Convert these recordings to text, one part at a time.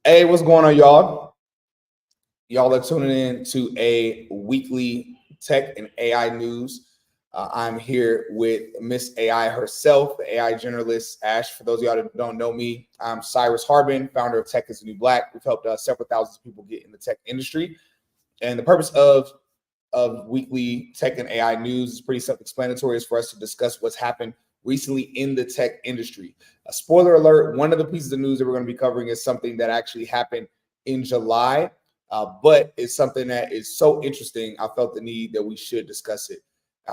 Hey, what's going on, y'all? Y'all are tuning in to a weekly tech and AI news. I'm here with Miss AI herself, the AI generalist, Ash. For those of y'all that don't know me, I'm Cyrus Harbin, founder of Tech is the New Black. We've helped several thousands of people get in the tech industry. And the purpose of weekly tech and AI news is pretty self-explanatory. It's for us to discuss what's happened recently in the tech industry. A spoiler alert, one of the pieces of news that we're going to be covering is something that actually happened in July, but it's something that is so interesting, I felt the need that we should discuss it.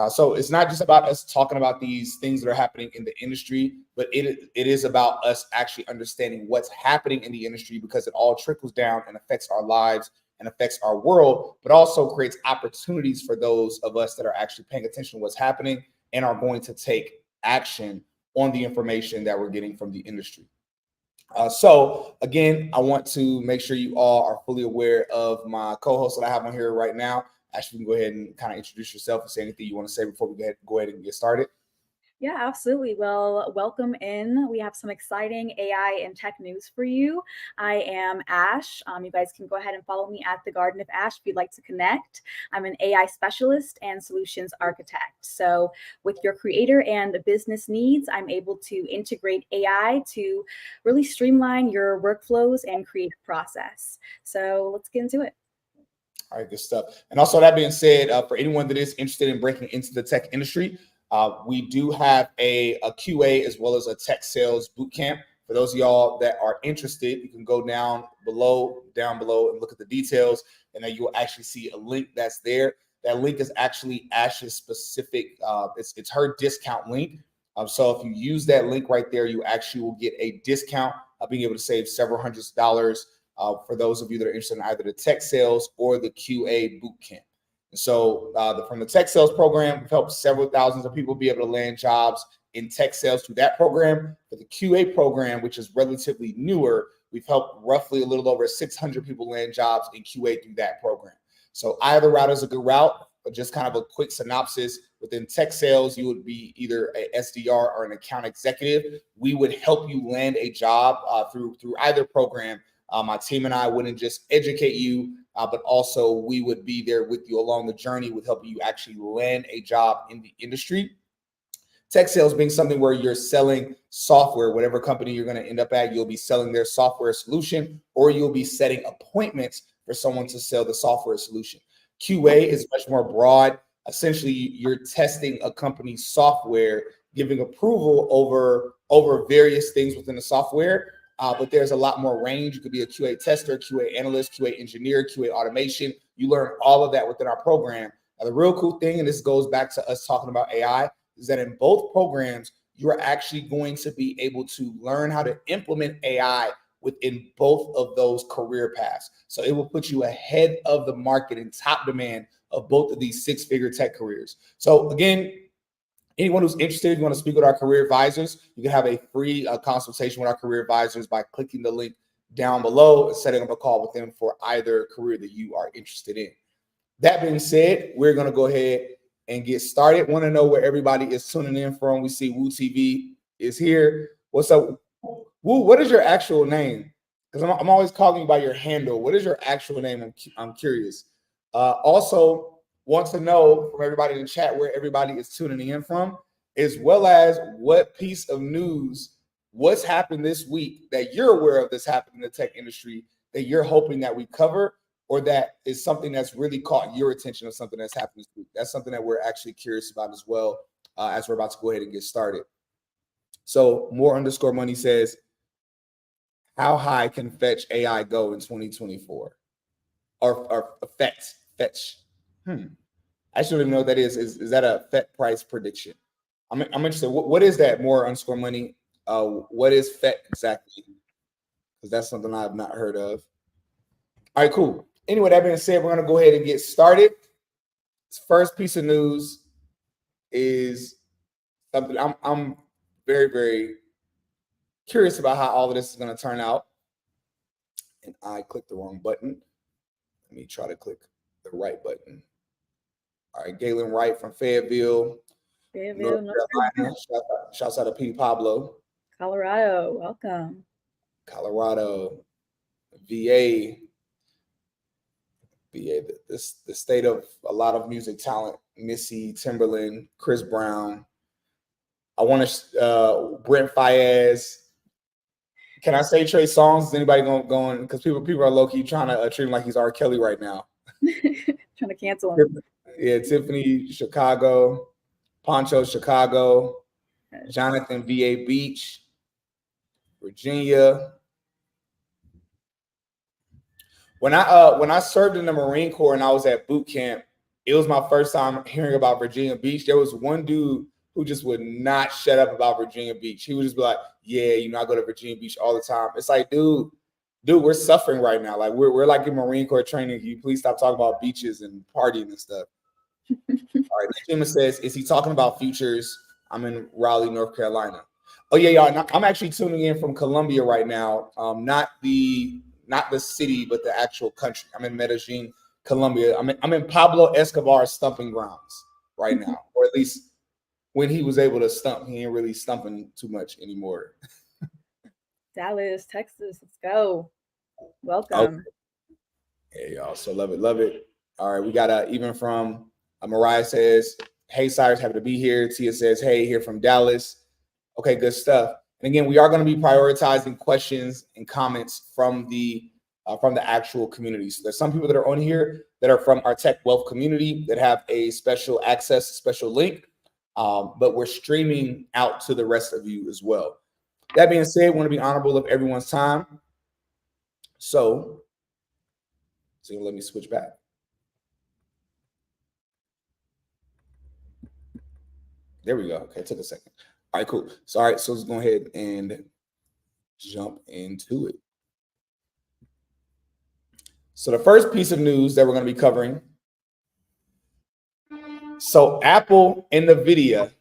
So it's not just about us talking about these things that are happening in the industry, but it is about us actually understanding what's happening in the industry, because it all trickles down and affects our lives and affects our world, but also creates opportunities for those of us that are actually paying attention to what's happening and are going to take action on the information that we're getting from the industry. So again, I want to make sure you all are fully aware of my co-host that I have on here right now. Ashley, you can go ahead and kind of introduce yourself and say anything you want to say before we go ahead and get started. Yeah, absolutely. Well, welcome in. We have some exciting AI and tech news for you. I am Ash. You guys can go ahead and follow me at the Garden of Ash if you'd like to connect. I'm an AI specialist and solutions architect. So, with your creator and business needs, I'm able to integrate AI to really streamline your workflows and creative process. So, let's get into it. All right, good stuff. And also, that being said, for anyone that is interested in breaking into the tech industry, we do have a QA as well as a tech sales boot camp. For those of y'all that are interested, you can go down below, and look at the details, and then you'll actually see a link that's there. That link is actually Ash's specific. It's her discount link. So if you use that link right there, you actually will get a discount of being able to save several hundreds of dollars for those of you that are interested in either the tech sales or the QA boot camp. And so from the tech sales program, we've helped several thousands of people be able to land jobs in tech sales through that program. For the QA program, which is relatively newer, we've helped roughly a little over 600 people land jobs in QA through that program. So either route is a good route, but just kind of a quick synopsis. Within tech sales, you would be either a SDR or an account executive. We would help you land a job through either program. My team and I wouldn't just educate you, but also we would be there with you along the journey with helping you actually land a job in the industry. Tech sales being something where you're selling software, whatever company you're going to end up at, you'll be selling their software solution, or you'll be setting appointments for someone to sell the software solution. QA is much more broad. Essentially, you're testing a company's software, giving approval over various things within the software. But there's a lot more range. You could be a QA tester, QA analyst, QA engineer, QA automation. You learn all of that within our program. Now, the real cool thing, and this goes back to us talking about AI, is that in both programs, you are actually going to be able to learn how to implement AI within both of those career paths. So it will put you ahead of the market in top demand of both of these six-figure tech careers. So again, anyone who's interested, you want to speak with our career advisors, you can have a free consultation with our career advisors by clicking the link down below and setting up a call with them for either career that you are interested in. That being said, we're going to go ahead and get started. Want to know where everybody is tuning in from? We see Woo TV is here. What's up, Woo? What is your actual name? Because I'm always calling you by your handle. What is your actual name? I'm curious. Also, want to know from everybody in the chat where everybody is tuning in from, as well as what piece of news, what's happened this week that you're aware of that's happened in the tech industry that you're hoping that we cover, or that is something that's really caught your attention of something that's happened this week. That's something that we're actually curious about as well, as we're about to go ahead and get started. So more_money says, how high can fetch AI go in 2024? Or fetch. I shouldn't even know what that is. Is that a FET price prediction? I'm interested. What is that? More_money. What is FET exactly? Because that's something I've not heard of. All right, cool. Anyway, that being said, we're gonna go ahead and get started. This first piece of news is something I'm very, very curious about how all of this is gonna turn out. And I clicked the wrong button. Let me try to click the right button. All right, Galen Wright from Fayetteville, North Carolina. Shouts out to P. Pablo. Colorado, welcome. Colorado. VA, the state of a lot of music talent, Missy, Timberland, Chris Brown. I want to Brent Fayez. Can I say Trey Songz? Is anybody going? Because people are low key trying to treat him like he's R. Kelly right now. Trying to cancel him. Yeah, Tiffany Chicago, Poncho Chicago, Jonathan VA Beach, Virginia. When I served in the Marine Corps and I was at boot camp, it was my first time hearing about Virginia Beach. There was one dude who just would not shut up about Virginia Beach. He would just be like, "Yeah, I go to Virginia Beach all the time." It's like, dude, we're suffering right now. Like we're like in Marine Corps training. Can you please stop talking about beaches and partying and stuff? All right, Jim says, "Is he talking about futures?" I'm in Raleigh, North Carolina. Oh yeah, y'all. I'm actually tuning in from Colombia right now. Not the city, but the actual country. I'm in Medellin, Colombia. I'm in Pablo Escobar's stumping grounds right now, or at least when he was able to stump. He ain't really stumping too much anymore. Dallas, Texas, let's go. Welcome. Okay. Hey y'all, so love it. All right, we got even from Mariah says, "Hey Cyrus, happy to be here." Tia says, "Hey, here from Dallas." Okay, good stuff. And again, we are going to be prioritizing questions and comments from the actual community. So there's some people that are on here that are from our Tech Wealth community that have a special access, special link, but we're streaming out to the rest of you as well. That being said, we want to be honorable of everyone's time. So let me switch back. There we go. Okay, it took a second. All right, cool. So, all right, so let's go ahead and jump into it. So the first piece of news that we're going to be covering. So Apple and Nvidia,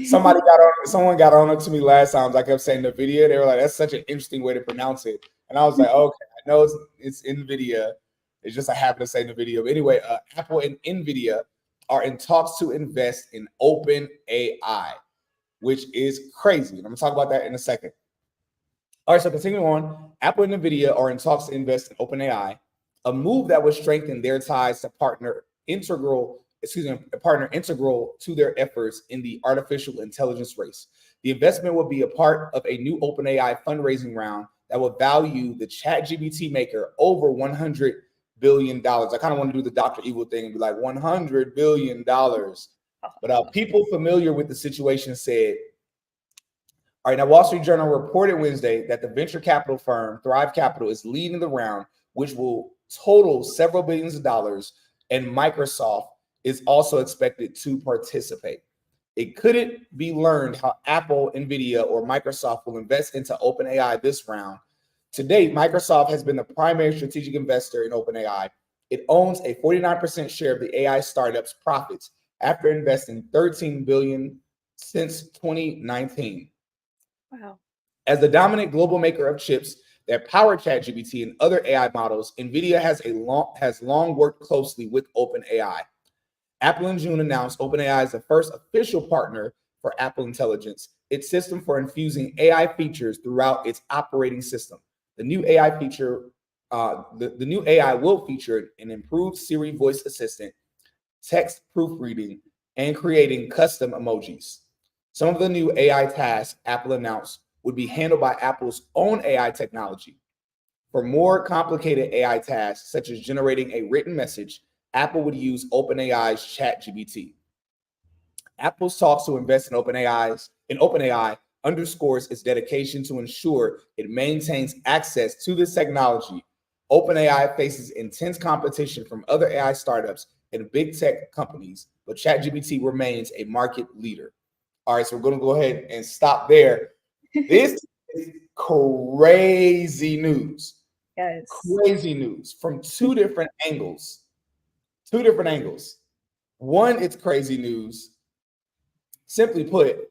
someone got on it to me last time. I kept saying Nvidia. They were like, "That's such an interesting way to pronounce it." And I was like, "Okay, I know it's Nvidia. It's just I happen to say Nvidia." But anyway, Apple and Nvidia are in talks to invest in OpenAI, which is crazy. And I'm gonna talk about that in a second. All right, so continuing on, Apple and Nvidia are in talks to invest in OpenAI, a move that would strengthen their ties to partner integral to their efforts in the artificial intelligence race. The investment will be a part of a new OpenAI fundraising round that will value the ChatGPT maker over $100 billion. I kind of want to do the Dr. Evil thing and be like $100 billion. But people familiar with the situation said, all right, now Wall Street Journal reported Wednesday that the venture capital firm Thrive Capital is leading the round, which will total several billions of dollars, and Microsoft is also expected to participate. It couldn't be learned how Apple, Nvidia, or Microsoft will invest into OpenAI this round. To date, Microsoft has been the primary strategic investor in OpenAI. It owns a 49% share of the AI startup's profits after investing $13 billion since 2019. Wow. As the dominant global maker of chips that power ChatGPT and other AI models, Nvidia has long worked closely with OpenAI. Apple in June announced OpenAI is the first official partner for Apple Intelligence, its system for infusing AI features throughout its operating system. The new AI will feature an improved Siri voice assistant, text proofreading, and creating custom emojis. Some of the new AI tasks Apple announced would be handled by Apple's own AI technology. For more complicated AI tasks, such as generating a written message, Apple would use OpenAI's ChatGPT. Apple's talks to invest in OpenAI underscores its dedication to ensure it maintains access to this technology. OpenAI faces intense competition from other AI startups and big tech companies, but ChatGPT remains a market leader. All right, so we're going to go ahead and stop there. This is crazy news. Yes. Crazy news from two different angles. One, it's crazy news. Simply put,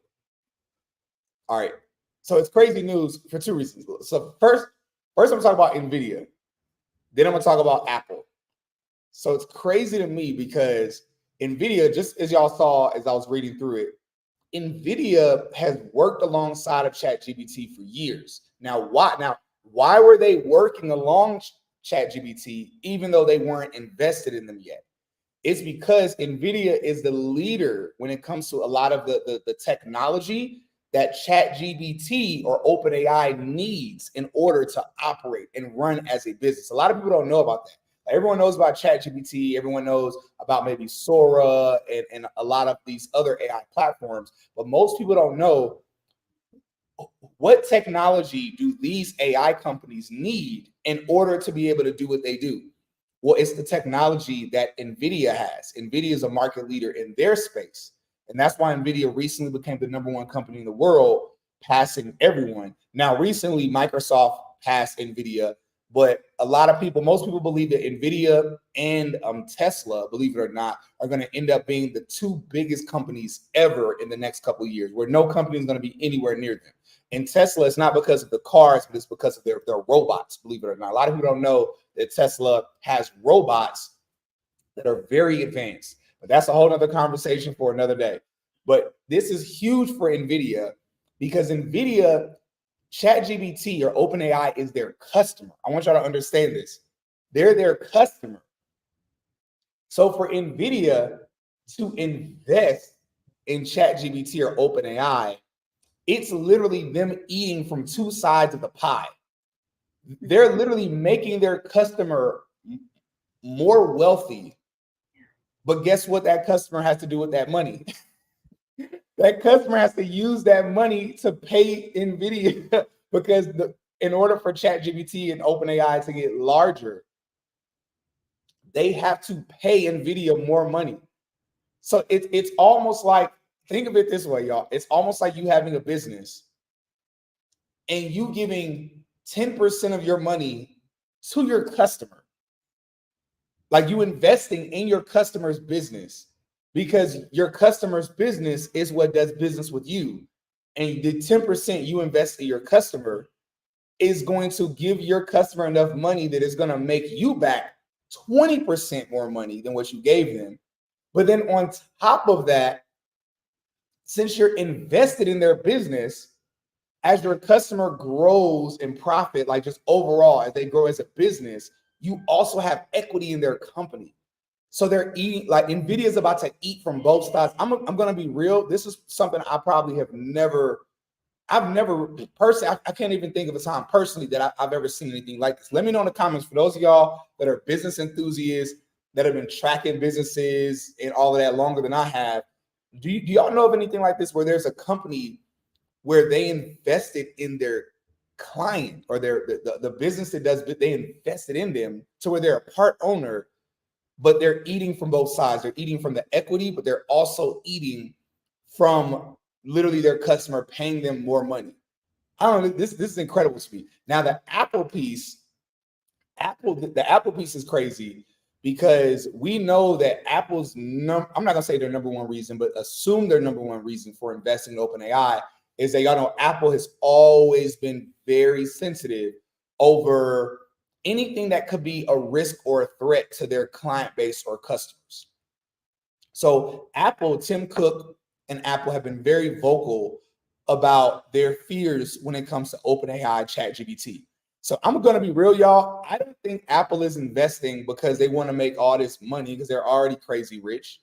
all right, so it's crazy news for two reasons. So first I'm going to talk about Nvidia. Then I'm going to talk about Apple. So it's crazy to me because Nvidia, just as y'all saw as I was reading through it, Nvidia has worked alongside of ChatGPT for years. Now, why were they working along ChatGPT even though they weren't invested in them yet? It's because Nvidia is the leader when it comes to a lot of the technology that ChatGPT or OpenAI needs in order to operate and run as a business. A lot of people don't know about that. Everyone knows about ChatGPT. Everyone knows about maybe Sora and a lot of these other AI platforms, but most people don't know what technology do these AI companies need in order to be able to do what they do. Well, it's the technology that Nvidia has. Nvidia is a market leader in their space. And that's why Nvidia recently became the #1 company in the world, passing everyone. Now, recently, Microsoft passed Nvidia, but a lot of people, most people believe that Nvidia and Tesla, believe it or not, are going to end up being the 2 biggest companies ever in the next couple of years, where no company is going to be anywhere near them. And Tesla, it's not because of the cars, but it's because of their robots, believe it or not. A lot of people don't know that Tesla has robots that are very advanced. But that's a whole other conversation for another day. But this is huge for Nvidia because Nvidia, ChatGPT or OpenAI is their customer. I want y'all to understand this. They're their customer. So for Nvidia to invest in ChatGPT or OpenAI, it's literally them eating from 2 sides of the pie. They're literally making their customer more wealthy. But guess what that customer has to do with that money? That customer has to use that money to pay Nvidia because in order for ChatGPT and OpenAI to get larger, they have to pay Nvidia more money. So it's almost like, think of it this way, y'all. It's almost like you having a business and you giving 10% of your money to your customer. Like you investing in your customer's business because your customer's business is what does business with you. And the 10% you invest in your customer is going to give your customer enough money that is going to make you back 20% more money than what you gave them. But then on top of that, since you're invested in their business, as your customer grows in profit, like just overall, as they grow as a business, you also have equity in their company. So they're eating, like Nvidia is about to eat from both sides. I'm going to be real. This is something I probably have never, I've never personally, I can't even think of a time personally that I've ever seen anything like this. Let me know in the comments for those of y'all that are business enthusiasts that have been tracking businesses and all of that longer than I have. Do y'all know of anything like this where there's a company where they invested in their client or the business that does, they invested in them to where they're a part owner, but they're eating from both sides. They're eating from the equity, but they're also eating from literally their customer paying them more money. I don't know. This is incredible to me. Now the Apple piece is crazy because we know that Apple's I'm not gonna say their #1 reason, but assume their #1 reason for investing in OpenAI is that y'all know Apple has always been very sensitive over anything that could be a risk or a threat to their client base or customers. So Apple, Tim Cook and Apple have been very vocal about their fears when it comes to OpenAI ChatGPT. So I'm going to be real, y'all. I don't think Apple is investing because they want to make all this money because they're already crazy rich.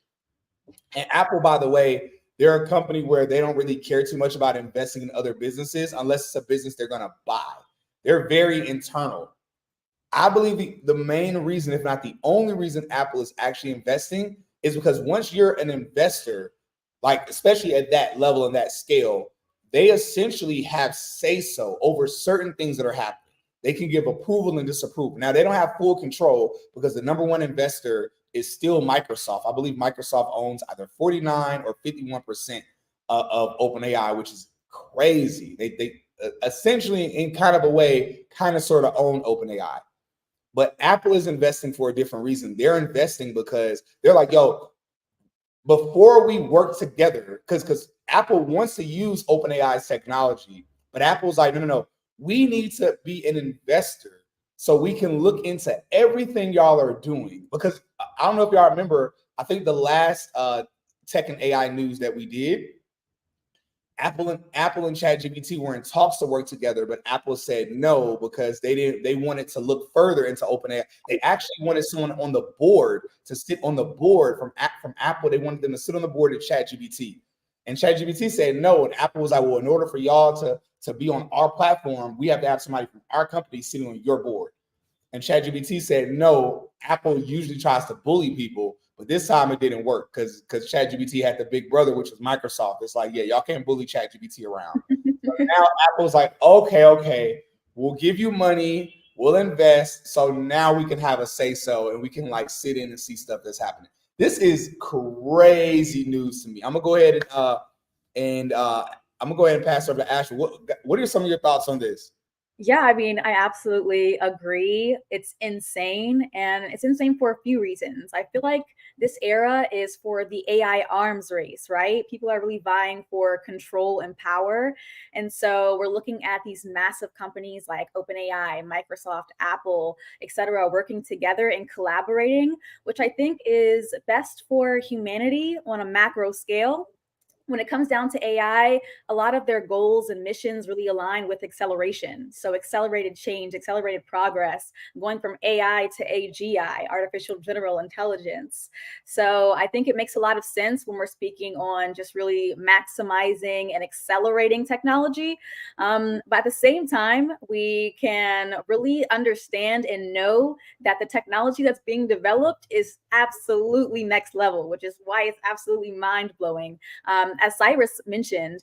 And Apple, by the way, they're a company where they don't really care too much about investing in other businesses unless it's a business they're going to buy. They're very internal. I believe the main reason, if not the only reason Apple is actually investing is because once you're an investor, like especially at that level and that scale, they essentially have say-so over certain things that are happening. They can give approval and disapproval. Now, they don't have full control because the #1 investor is still Microsoft. I believe Microsoft owns either 49 or 51% of OpenAI, which is crazy. They essentially, in kind of a way, kind of sort of own OpenAI. But Apple is investing for a different reason. They're investing because they're like, yo, before we work together, because Apple wants to use OpenAI's technology, but Apple's like, no. We need to be an investor so we can look into everything y'all are doing. Because I don't know if y'all remember, I think the last tech and AI news that we did, Apple and ChatGPT were in talks to work together, but Apple said no because they wanted to look further into OpenAI. They actually wanted someone on the board to sit on the board from Apple. They wanted them to sit on the board at ChatGPT. And ChatGPT said no. And Apple was like, well, in order for y'all to be on our platform, we have to have somebody from our company sitting on your board. And ChatGPT said, no, Apple usually tries to bully people, but this time it didn't work because ChatGPT had the big brother, which was Microsoft. It's like, yeah, y'all can't bully ChatGPT around. So now Apple's like, okay, we'll give you money, we'll invest, so now we can have a say-so and we can like sit in and see stuff that's happening. This is crazy news to me. I'm gonna go ahead and I'm gonna go ahead and pass over to Ashley. What are some of your thoughts on this? Yeah, I mean, I absolutely agree. It's insane, and it's insane for a few reasons. I feel like this era is for the AI arms race, right? People are really vying for control and power. And so we're looking at these massive companies like OpenAI, Microsoft, Apple, etc., working together and collaborating, which I think is best for humanity on a macro scale. When it comes down to AI, a lot of their goals and missions really align with acceleration. So, accelerated change, accelerated progress, going from AI to AGI, artificial general intelligence. So, I think it makes a lot of sense when we're speaking on just really maximizing and accelerating technology. But at the same time, we can really understand and know that the technology that's being developed is absolutely next level, which is why it's absolutely mind blowing. As Cyrus mentioned,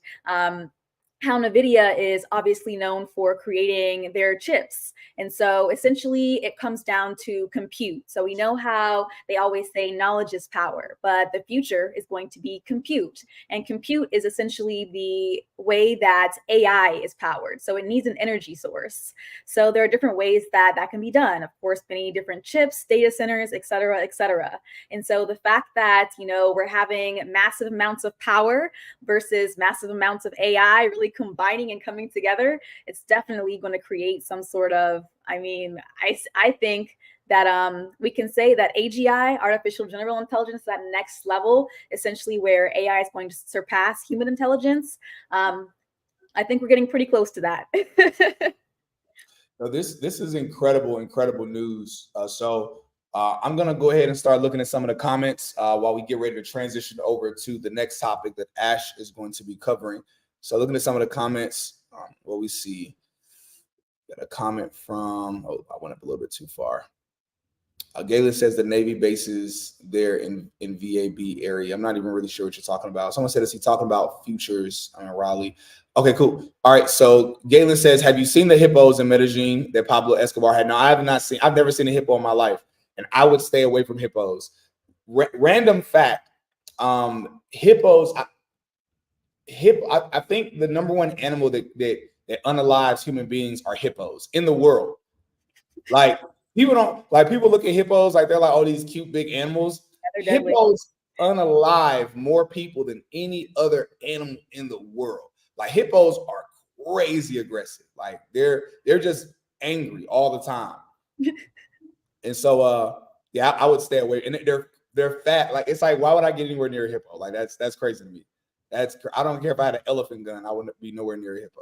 how Nvidia is obviously known for creating their chips. And so essentially it comes down to compute. So we know how they always say knowledge is power, but the future is going to be compute. And compute is essentially the way that AI is powered. So it needs an energy source. So there are different ways that that can be done. Of course, many different chips, data centers, et cetera, et cetera. And so the fact that, we're having massive amounts of power versus massive amounts of AI really combining and coming together, it's definitely going to create some sort of, I think that we can say that AGI, artificial general intelligence, that next level, essentially where AI is going to surpass human intelligence. I think we're getting pretty close to that. So this is incredible news. I'm gonna go ahead and start looking at some of the comments while we get ready to transition over to the next topic that Ash is going to be covering. So looking at some of the comments, what we see, got a comment from, I went up a little bit too far. Galen says the Navy bases there in VAB area. I'm not even really sure what you're talking about. Someone said, is he talking about futures in Raleigh? Okay, cool. All right. So Galen says, have you seen the hippos in Medellin that Pablo Escobar had? No, I have not seen. I've never seen a hippo in my life, and I would stay away from hippos. Random fact: hippos. I think the number one animal that unalives human beings are hippos in the world. Like people don't like people look at hippos like they're like, oh, these cute big animals. Yeah, hippos unalive more people than any other animal in the world. Like hippos are crazy aggressive. Like they're just angry all the time. And so yeah, I would stay away. And they're fat. Like it's like, why would I get anywhere near a hippo? Like that's crazy to me. I don't care if I had an elephant gun, I wouldn't be nowhere near a hippo.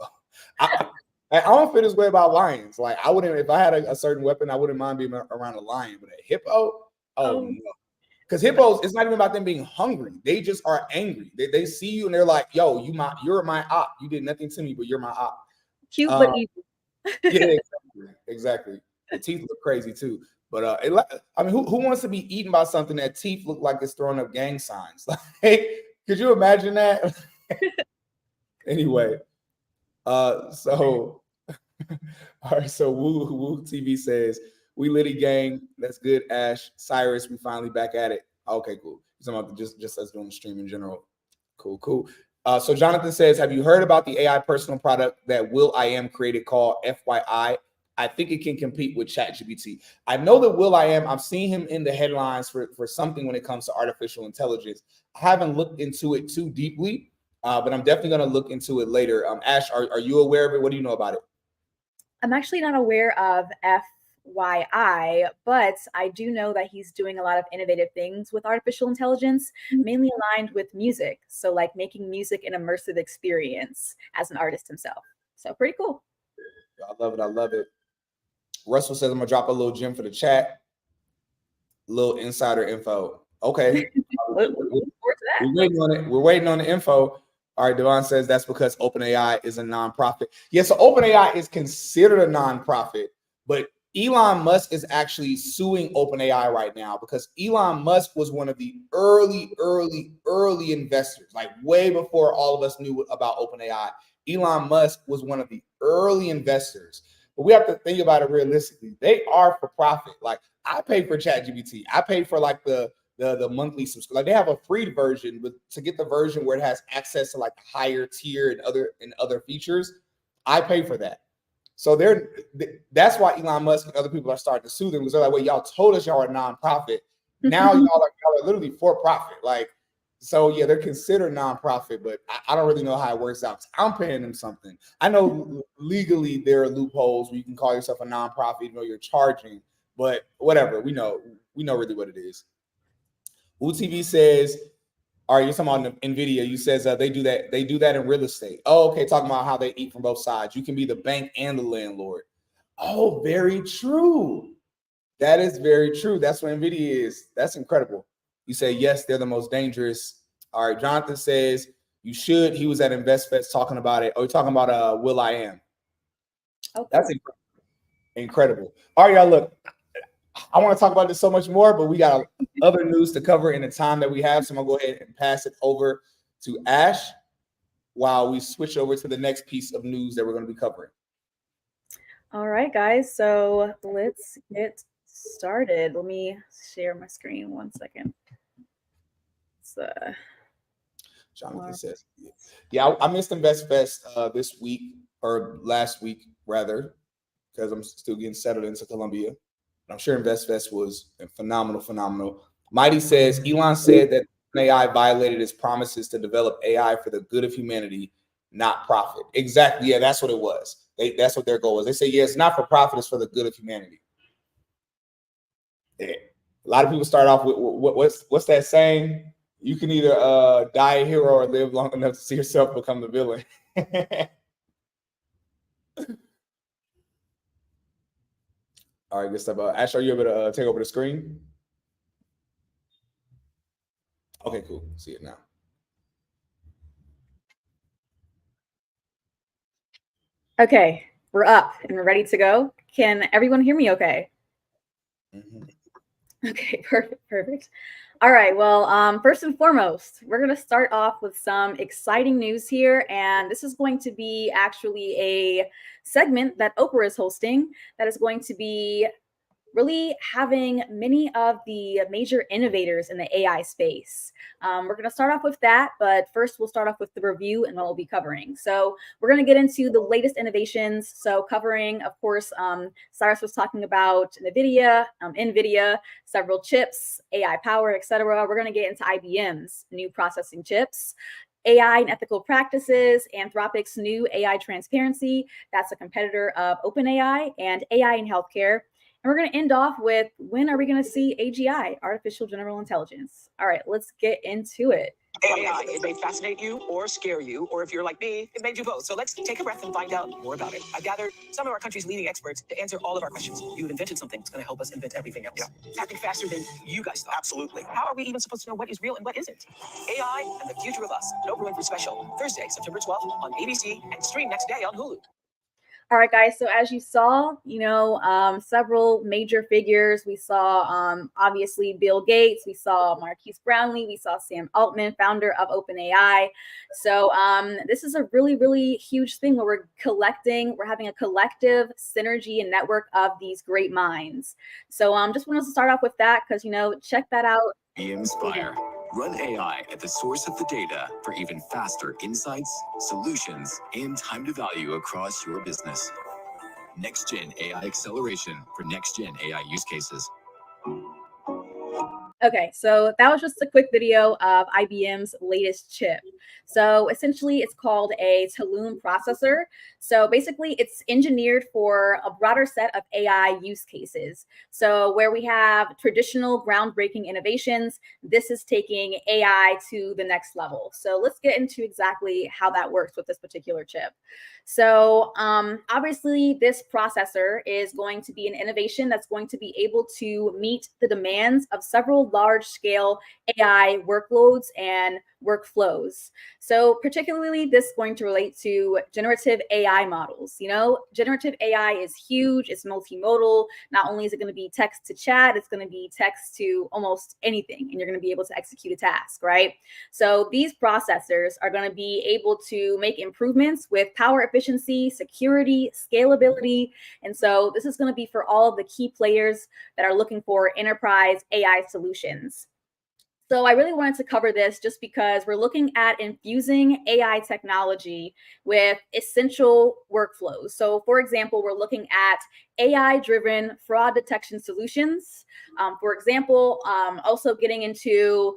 I don't feel this way about lions. Like I wouldn't, if I had a certain weapon, I wouldn't mind being around a lion, but a hippo, no. Because hippos, it's not even about them being hungry. They just are angry. They see you and they're like, yo, you're my op. You did nothing to me, but you're my op. Cute but evil. Yeah, exactly. The teeth look crazy too. But who wants to be eaten by something that teeth look like it's throwing up gang signs? Like, could you imagine that? Anyway, so all right, so Woo TV says, we Liddy gang. That's good, Ash. Cyrus, we finally back at it. Okay, cool. About just us doing the stream in general. Cool. So Jonathan says, have you heard about the AI personal product that Will.i.am created called FYI? I think it can compete with ChatGPT. I know that Will.i.am, I've seen him in the headlines for something when it comes to artificial intelligence. I haven't looked into it too deeply, but I'm definitely going to look into it later. Ash, are you aware of it? What do you know about it? I'm actually not aware of YI, but I do know that he's doing a lot of innovative things with artificial intelligence, mainly aligned with music. So, like making music an immersive experience as an artist himself. So, pretty cool. I love it. I love it. Russell says I'm gonna drop a little gem for the chat, little insider info. Okay, Look forward to that. we're waiting on it. We're waiting on the info. All right, Devon says that's because OpenAI is a nonprofit. Yeah, so OpenAI is considered a nonprofit, but Elon Musk is actually suing OpenAI right now because Elon Musk was one of the early investors, like way before all of us knew about OpenAI. Elon Musk was one of the early investors. But we have to think about it realistically. They are for profit. Like I pay for ChatGPT. I pay for like the monthly subscription. Like they have a free version, but to get the version where it has access to like higher tier and other features, I pay for that. So that's why Elon Musk and other people are starting to sue them because they're like, "Well, y'all told us y'all are a nonprofit. Now y'all are literally for profit." Like, so yeah, they're considered nonprofit, but I don't really know how it works out. I'm paying them something. I know legally there are loopholes where you can call yourself a nonprofit even though you're charging, but whatever. We know really what it is. UTV says, all right, you're talking about Nvidia. You says they do that in real estate. Oh, okay, talking about how they eat from both sides. You can be the bank and the landlord. Oh, very true. That is very true. That's what Nvidia is. That's incredible. You say yes, they're the most dangerous. All right, Jonathan says you should. He was at InvestFest talking about it. Oh, you're talking about Will I Am. Okay. That's incredible. All right, y'all. Look, I want to talk about this so much more, but we got other news to cover in the time that we have. So I'm gonna go ahead and pass it over to Ash while we switch over to the next piece of news that we're going to be covering. All right, guys. So let's get started. Let me share my screen 1 second. Jonathan says, yeah, I missed InvestFest this week or last week rather, because I'm still getting settled into Columbia. I'm sure InvestFest was phenomenal. Mighty says, Elon said that AI violated his promises to develop AI for the good of humanity, not profit. Exactly. Yeah, that's what it was. That's what their goal was. They say, yeah, it's not for profit, it's for the good of humanity. Yeah. A lot of people start off with what's that saying? You can either die a hero or live long enough to see yourself become the villain. All right, good stuff. Ash, are you able to take over the screen? Okay, cool. See it now. Okay, we're up and we're ready to go. Can everyone hear me okay? Mm-hmm. Okay, perfect. All right, well, first and foremost, we're going to start off with some exciting news here. And this is going to be actually a segment that Oprah is hosting that is going to be really having many of the major innovators in the AI space. We're going to start off with that, but first we'll start off with the review and what we'll be covering. So we're going to get into the latest innovations. So covering, of course, Cyrus was talking about Nvidia, several chips, AI power, etc. We're going to get into IBM's new processing chips. AI and ethical practices, Anthropic's new AI transparency, that's a competitor of OpenAI, and AI in healthcare. And we're going to end off with when are we going to see AGI, artificial general intelligence? All right, let's get into it. AI, it may fascinate you or scare you, or if you're like me, it may do both. So let's take a breath and find out more about it. I've gathered some of our country's leading experts to answer all of our questions. You've invented something that's going to help us invent everything else. Yeah. Acting faster than you guys thought. Absolutely. How are we even supposed to know what is real and what isn't? AI and the future of us. No Room for Special. Thursday, September 12th on ABC and stream next day on Hulu. All right, guys. So as you saw, several major figures. We saw, obviously, Bill Gates. We saw Marquise Brownlee. We saw Sam Altman, founder of OpenAI. So this is a really, really huge thing where we're having a collective synergy and network of these great minds. So just wanted to start off with that because, check that out. Inspire. Run AI at the source of the data for even faster insights, solutions, and time to value across your business. Next Gen AI acceleration for next gen AI use cases. Okay, so that was just a quick video of IBM's latest chip. So essentially, it's called a Tulum processor. So basically, it's engineered for a broader set of AI use cases. So where we have traditional groundbreaking innovations, this is taking AI to the next level. So let's get into exactly how that works with this particular chip. So obviously, this processor is going to be an innovation that's going to be able to meet the demands of several large-scale AI workloads and workflows. So particularly, this is going to relate to generative AI models. You know, generative AI is huge. It's multimodal. Not only is it going to be text to chat, it's going to be text to almost anything, and you're going to be able to execute a task, right? So these processors are going to be able to make improvements with power efficiency, security, scalability. And so this is going to be for all of the key players that are looking for enterprise AI solutions. So I really wanted to cover this just because we're looking at infusing AI technology with essential workflows. So for example, we're looking at AI-driven fraud detection solutions. For example, also getting into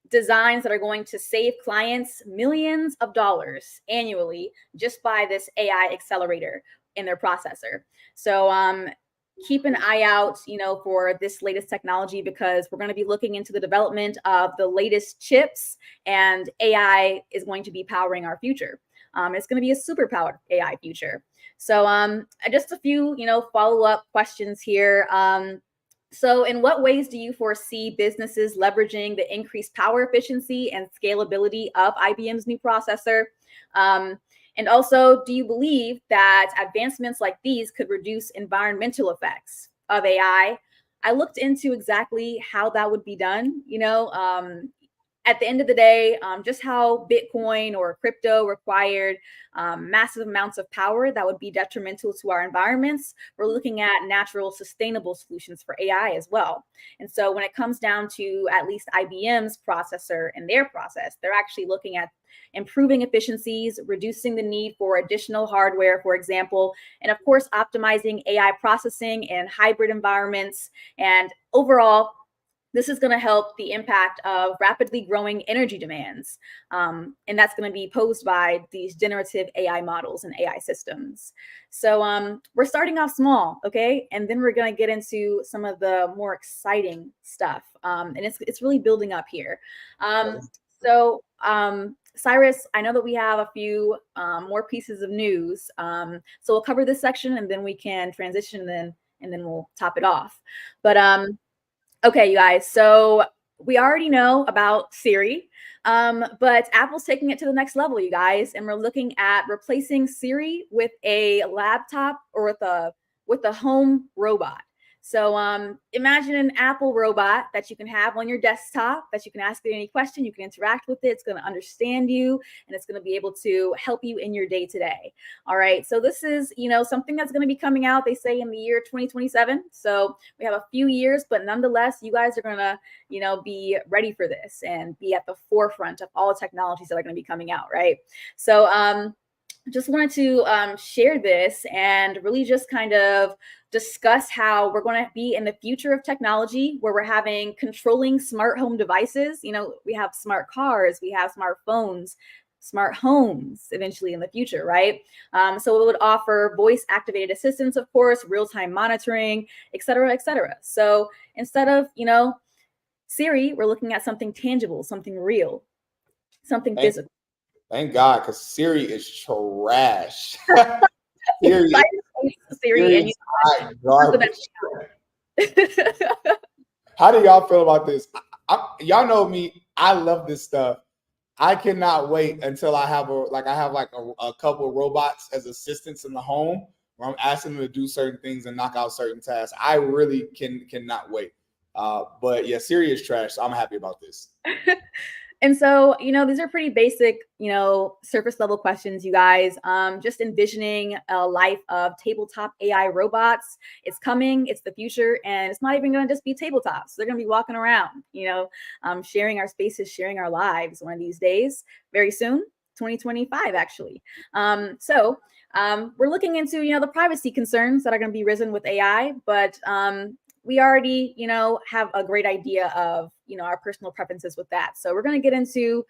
designs that are going to save clients millions of dollars annually just by this AI accelerator in their processor. So keep an eye out, you know, for this latest technology, because we're going to be looking into the development of the latest chips, and AI is going to be powering our future. It's going to be a super powered AI future. So just a few, you know, follow-up questions here. So in what ways do you foresee businesses leveraging the increased power efficiency and scalability of IBM's new processor? And also, do you believe that advancements like these could reduce environmental effects of AI? I looked into exactly how that would be done. You know, at the end of the day, just how Bitcoin or crypto required massive amounts of power that would be detrimental to our environments, we're looking at natural, sustainable solutions for AI as well. And so when it comes down to at least IBM's processor and their process, they're actually looking at improving efficiencies, reducing the need for additional hardware, for example, and of course, optimizing AI processing in hybrid environments. And overall, this is going to help the impact of rapidly growing energy demands. And that's going to be posed by these generative AI models and AI systems. So we're starting off small, okay? And then we're going to get into some of the more exciting stuff. And it's really building up here. Cyrus, I know that we have a few more pieces of news. So we'll cover this section, and then we can transition, and then we'll top it off. But okay, you guys, so we already know about Siri, but Apple's taking it to the next level, you guys, and we're looking at replacing Siri with a laptop or with a home robot. So imagine an Apple robot that you can have on your desktop, that you can ask it any question, you can interact with it, it's going to understand you, and it's going to be able to help you in your day to day. All right, so this is, you know, something that's going to be coming out, they say, in the year 2027. So we have a few years, but nonetheless, you guys are going to, you know, be ready for this and be at the forefront of all the technologies that are going to be coming out, right? So just wanted to share this and really just kind of discuss how we're going to be in the future of technology, where we're having controlling smart home devices. You know, we have smart cars, we have smartphones, smart homes eventually in the future, right? So it would offer voice activated assistance, of course, real-time monitoring, et cetera, et cetera. So instead of, you know, Siri, we're looking at something tangible, something real, something physical. Thank God, because Siri is trash. Siri and garbage. How do y'all feel about this? Y'all know me. I love this stuff. I cannot wait until I have a couple of robots as assistants in the home, where I'm asking them to do certain things and knock out certain tasks. I really cannot wait. But yeah, Siri is trash. So I'm happy about this. And so, you know, these are pretty basic, you know, surface level questions, you guys. Just envisioning a life of tabletop AI robots. It's coming, it's the future, and it's not even going to just be tabletops. They're going to be walking around, you know, sharing our spaces, sharing our lives one of these days, very soon, 2025, actually. We're looking into, you know, the privacy concerns that are going to be risen with AI, but we already, have a great idea of, our personal preferences with that. So we're going to get into,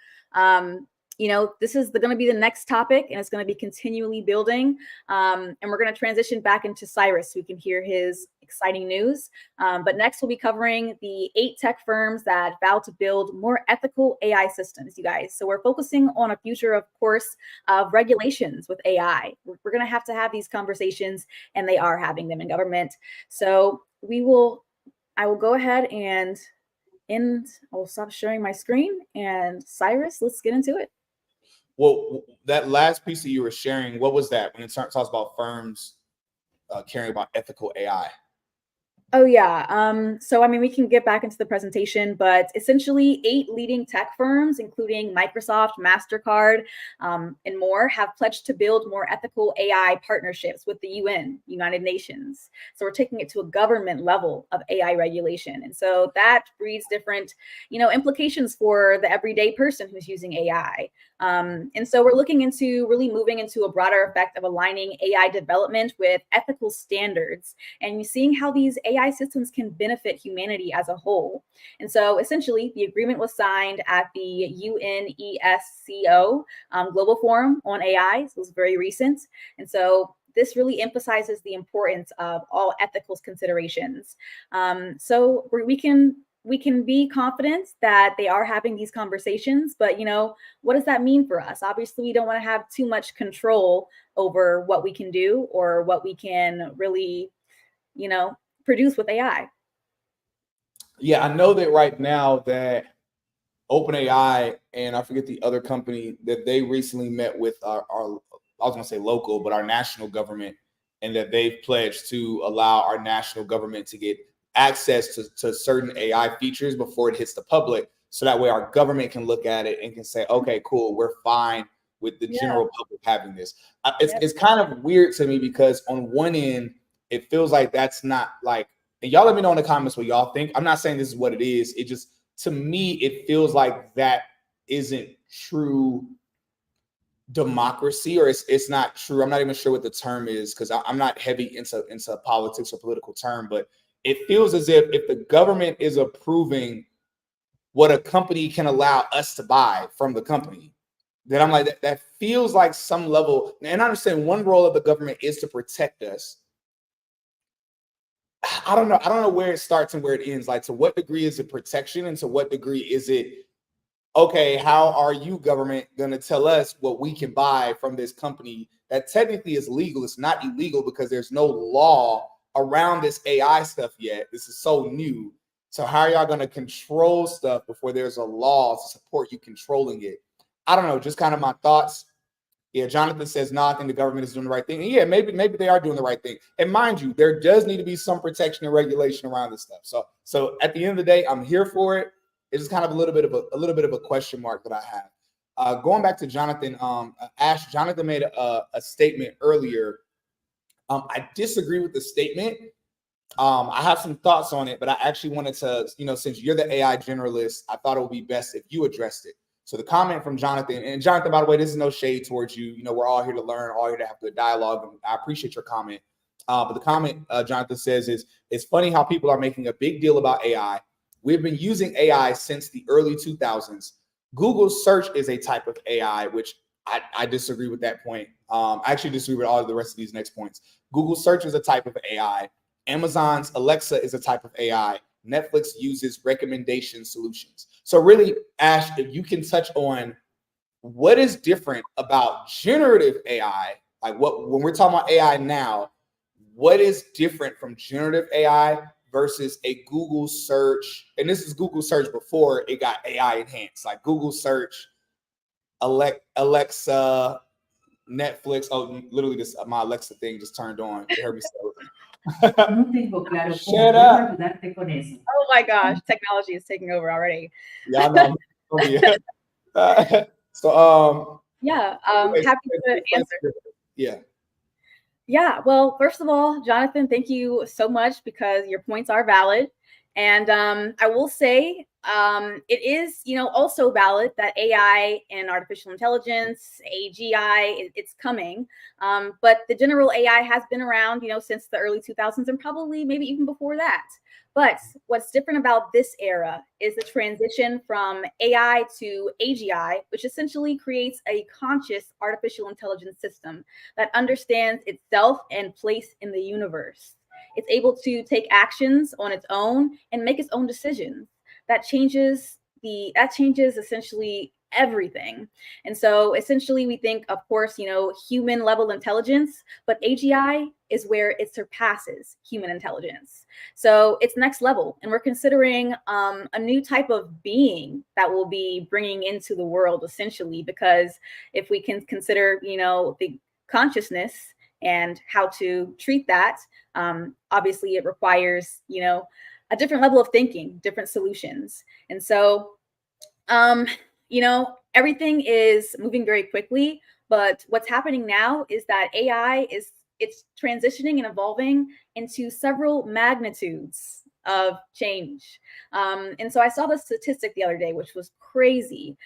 this is going to be the next topic, and it's going to be continually building. And we're going to transition back into Cyrus so we can hear his exciting news. But next, we'll be covering the 8 tech firms that vow to build more ethical AI systems, you guys. So we're focusing on a future, of course, of regulations with AI. We're going to have these conversations, and they are having them in government. So I will go ahead and I'll stop sharing my screen. And Cyrus, let's get into it. Well, that last piece that you were sharing, what was that when it talks about firms caring about ethical AI? Oh, yeah. So, we can get back into the presentation, but essentially 8 leading tech firms, including Microsoft, MasterCard, and more, have pledged to build more ethical AI partnerships with the UN, United Nations. So we're taking it to a government level of AI regulation. And so that breeds different, implications for the everyday person who's using AI. And so we're looking into really moving into a broader effect of aligning AI development with ethical standards, and you're seeing how these AI systems can benefit humanity as a whole. And so essentially, the agreement was signed at the UNESCO Global Forum on AI. So it was very recent. And so this really emphasizes the importance of all ethical considerations. So we can be confident that they are having these conversations, but what does that mean for us? Obviously, we don't want to have too much control over what we can do or what we can really, produce with AI. Yeah, I know that right now that OpenAI and I forget the other company that they recently met with our I was going to say local, but our national government, and that they've pledged to allow our national government to get access to certain AI features before it hits the public. So that way our government can look at it and can say, okay, cool, we're fine with the general public having this. It's kind of weird to me because on one end, it feels like that's not like, and y'all let me know in the comments what y'all think. I'm not saying this is what it is. It just, to me, it feels like that isn't true democracy, or it's not true. I'm not even sure what the term is because I'm not heavy into politics or political term, but it feels as if the government is approving what a company can allow us to buy from the company, then I'm like, that feels like some level. And I understand one role of the government is to protect us. I don't know where it starts and where it ends. Like, to what degree is it protection, and to what degree is it, okay, how are you, government, going to tell us what we can buy from this company that technically is legal? It's not illegal because there's no law around this AI stuff yet. This is so new. So how are y'all going to control stuff before there's a law to support you controlling it? I don't know, just kind of my thoughts. Yeah, Jonathan says, no, I think the government is doing the right thing. And yeah, maybe they are doing the right thing. And mind you, there does need to be some protection and regulation around this stuff. So at the end of the day, I'm here for it. It's kind of a little bit of a question mark that I have. Going back to Jonathan, Ash, Jonathan made a statement earlier. I disagree with the statement. I have some thoughts on it, but I actually wanted to, since you're the AI generalist, I thought it would be best if you addressed it. So the comment from Jonathan, and Jonathan, by the way, this is no shade towards you. We're all here to learn, all here to have good dialogue. And I appreciate your comment. But the comment Jonathan says is, it's funny how people are making a big deal about AI. We've been using AI since the early 2000s. Google search is a type of AI, which I disagree with that point. I actually disagree with all of the rest of these next points. Google search is a type of AI. Amazon's Alexa is a type of AI. Netflix uses recommendation solutions. So really, Ash, if you can touch on what is different about generative AI, like when we're talking about AI now, what is different from generative AI versus a Google search? And this is Google search before it got AI enhanced, like Google search, Alexa, Netflix. Oh, literally, my Alexa thing just turned on. It heard me say shut up. Oh my gosh, technology is taking over already. Yeah, I know. So yeah, happy to answer. Yeah. Well, first of all, Jonathan, thank you so much because your points are valid. And I will say, it is, also valid that AI and artificial intelligence, AGI, it's coming. But the general AI has been around, since the early 2000s and probably maybe even before that. But what's different about this era is the transition from AI to AGI, which essentially creates a conscious artificial intelligence system that understands itself and place in the universe. It's able to take actions on its own and make its own decisions. That changes essentially everything. And so essentially we think, of course, human level intelligence, but AGI is where it surpasses human intelligence. So it's next level, and we're considering a new type of being that we'll be bringing into the world, essentially, because if we can consider, the consciousness and how to treat that, obviously it requires, a different level of thinking, different solutions. And so, everything is moving very quickly, but what's happening now is that AI it's transitioning and evolving into several magnitudes of change. And so I saw the statistic the other day, which was crazy.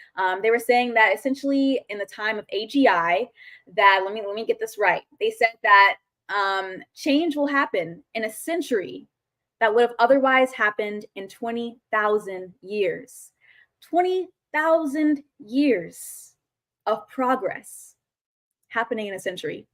They were saying that essentially in the time of AGI, that let me get this right. They said that change will happen in a century that would have otherwise happened in 20,000 years. 20,000 years of progress happening in a century.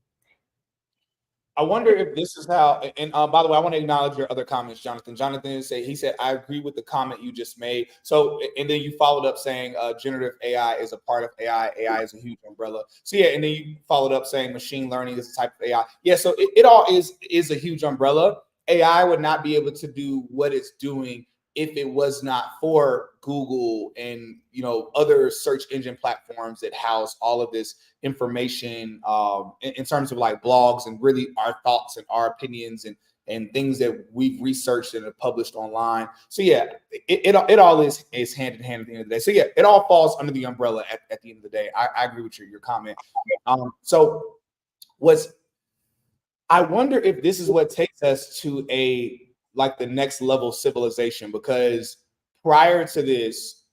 I wonder if this is how, and by the way, I want to acknowledge your other comments, Jonathan. Jonathan said, I agree with the comment you just made. So, and then you followed up saying generative AI is a part of AI. AI is a huge umbrella. So yeah, and then you followed up saying machine learning is a type of AI. Yeah, so it all is a huge umbrella. AI would not be able to do what it's doing if it was not for Google and other search engine platforms that house all of this information in terms of like blogs and really our thoughts and our opinions and things that we've researched and have published online. So yeah, it all is hand in hand at the end of the day. So yeah, it all falls under the umbrella at the end of the day. I agree with your comment. So I wonder if this is what takes us to the next level civilization, because prior to this,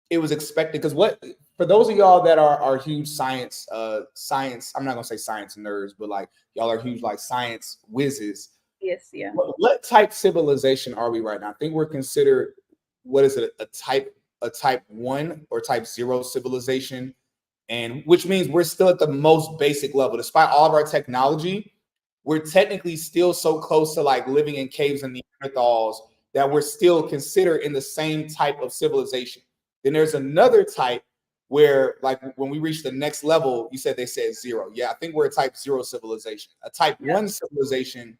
it was expected, because for those of y'all that are huge science, I'm not gonna say science nerds, but like y'all are huge like science whizzes. Yes, yeah. What type civilization are we right now? I think we're considered, what is it, a type 1 or type 0 civilization, and which means we're still at the most basic level. Despite all of our technology, we're technically still so close to like living in caves and Neanderthals that we're still considered in the same type of civilization. Then there's another type where, like, when we reach the next level, they said 0. Yeah, I think we're a type 0 civilization. A type 1 civilization,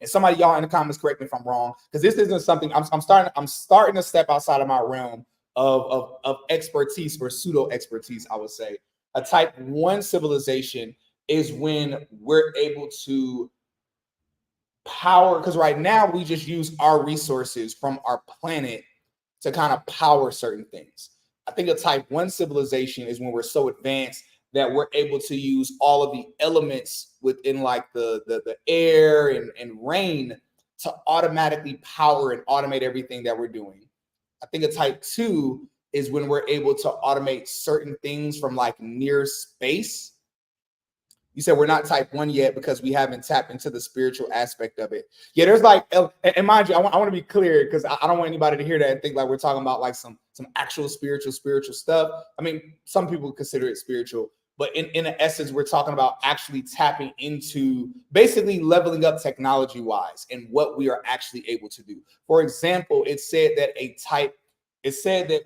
and somebody, y'all in the comments, correct me if I'm wrong, because this isn't something I'm starting to step outside of my realm of expertise, or pseudo expertise, I would say. A type 1 civilization is when we're able to power, because right now we just use our resources from our planet to kind of power certain things. I think a type 1 civilization is when we're so advanced that we're able to use all of the elements within like the air and rain to automatically power and automate everything that we're doing. I think a type 2 is when we're able to automate certain things from like near space. You said we're not type 1 yet because we haven't tapped into the spiritual aspect of it. Yeah, there's like, and mind you, I want to be clear, because I don't want anybody to hear that and think like we're talking about like some actual spiritual stuff. I mean, some people consider it spiritual, but in essence, we're talking about actually tapping into basically leveling up technology wise and what we are actually able to do. For example, it said that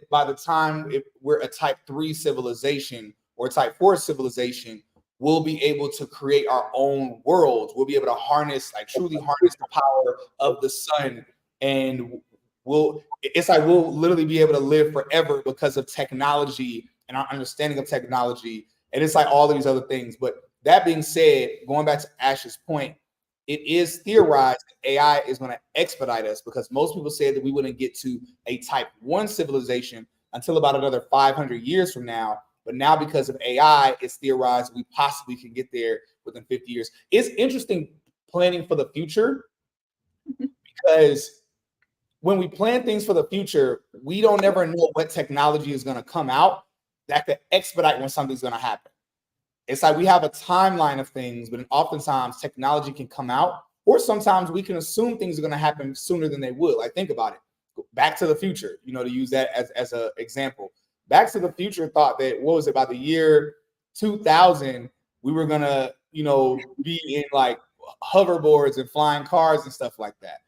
by the time we're a type 3 civilization or type 4 civilization, we'll be able to create our own worlds. We'll be able to truly harness the power of the sun. And we'll literally be able to live forever because of technology and our understanding of technology. And it's like all of these other things. But that being said, going back to Ash's point, it is theorized that AI is going to expedite us, because most people said that we wouldn't get to a type 1 civilization until about another 500 years from now. But now, because of AI, it's theorized we possibly can get there within 50 years. It's interesting planning for the future, because when we plan things for the future, we don't ever know what technology is going to come out that could expedite when something's going to happen. It's like we have a timeline of things, but oftentimes technology can come out, or sometimes we can assume things are going to happen sooner than they would. Like, think about it. Back to the Future, to use that as an example. Back to the Future thought that, what was it, about the year 2000, we were going to, be in like hoverboards and flying cars and stuff like that.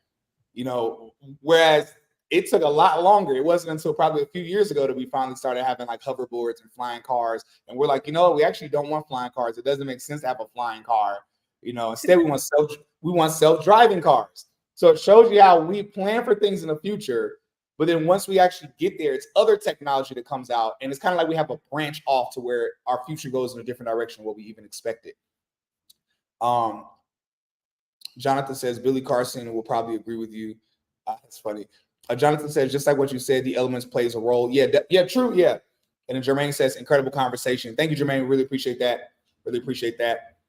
Whereas it took a lot longer. It wasn't until probably a few years ago that we finally started having like hoverboards and flying cars. And we're like, we actually don't want flying cars. It doesn't make sense to have a flying car. Instead we want self-driving cars. So it shows you how we plan for things in the future, but then once we actually get there, it's other technology that comes out, and it's kind of like we have a branch off to where our future goes in a different direction than what we even expected. Jonathan says Billy Carson will probably agree with you. That's funny. Jonathan says, just like what you said, the elements plays a role. Yeah, true. Yeah. And then Jermaine says, incredible conversation. Thank you, Jermaine. Really appreciate that.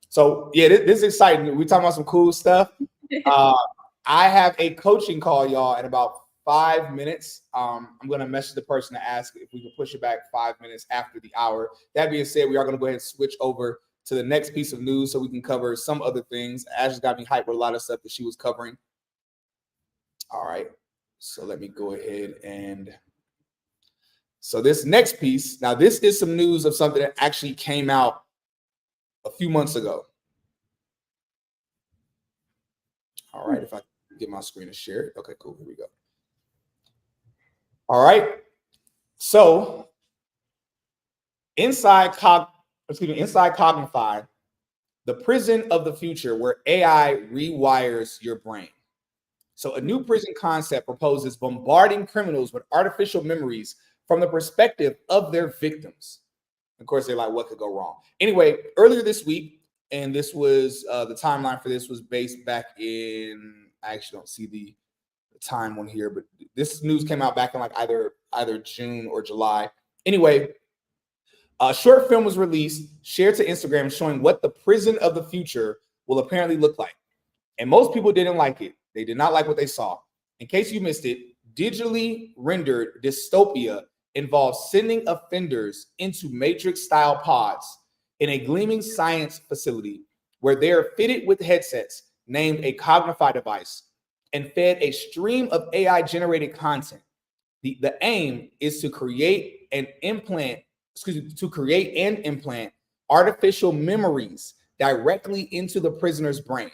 So yeah, this is exciting. We're talking about some cool stuff. I have a coaching call, y'all, in about 5 minutes. I'm going to message the person to ask if we can push it back 5 minutes after the hour. That being said, we are going to go ahead and switch over to the next piece of news so we can cover some other things. Ash got me hyped with a lot of stuff that she was covering. All right. So let me go ahead and. So this next piece, now this is some news of something that actually came out a few months ago. All right. If I get my screen to share. Okay, cool. Here we go. All right. So inside Cognify, the prison of the future where AI rewires your brain. So a new prison concept proposes bombarding criminals with artificial memories from the perspective of their victims. Of course, they're like, what could go wrong? Anyway, earlier this week, and this was the timeline for this was based back in, I actually don't see the time on here, but this news came out back in like either June or July. Anyway, a short film was released, shared to Instagram, showing what the prison of the future will apparently look like. And most people didn't like it. They did not like what they saw. In case you missed it, digitally rendered dystopia involves sending offenders into Matrix-style pods in a gleaming science facility where they are fitted with headsets named a Cognify device and fed a stream of AI-generated content. The aim is to create and implant artificial memories directly into the prisoner's brain.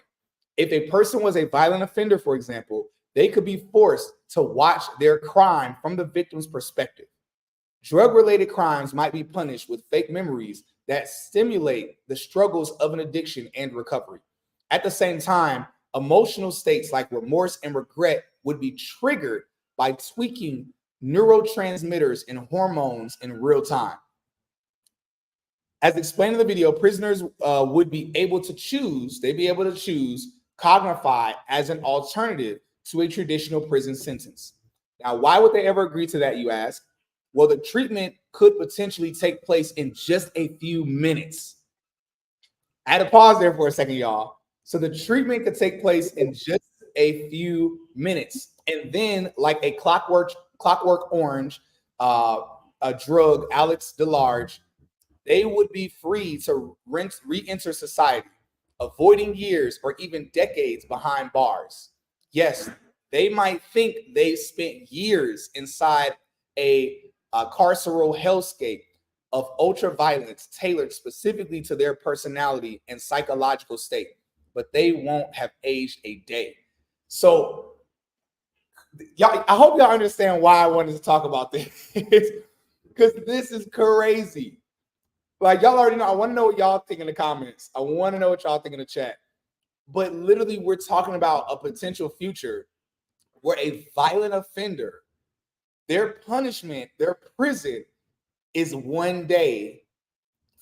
If a person was a violent offender, for example, they could be forced to watch their crime from the victim's perspective. Drug-related crimes might be punished with fake memories that stimulate the struggles of an addiction and recovery. At the same time, emotional states like remorse and regret would be triggered by tweaking neurotransmitters and hormones in real time. As explained in the video, prisoners would be able to choose Cognify as an alternative to a traditional prison sentence. Now, why would they ever agree to that, you ask? Well, the treatment could potentially take place in just a few minutes. I had to pause there for a second, y'all. So the treatment could take place in just a few minutes. And then, like a clockwork orange, a drug, Alex DeLarge, they would be free to re-enter society, avoiding years or even decades behind bars. Yes, they might think they spent years inside a carceral hellscape of ultra-violence tailored specifically to their personality and psychological state, but they won't have aged a day. So, y'all, I hope y'all understand why I wanted to talk about this, because this is crazy. Like, y'all already know. I want to know what y'all think in the comments. I want to know what y'all think in the chat. But literally, we're talking about a potential future where a violent offender, their punishment, their prison is 1 day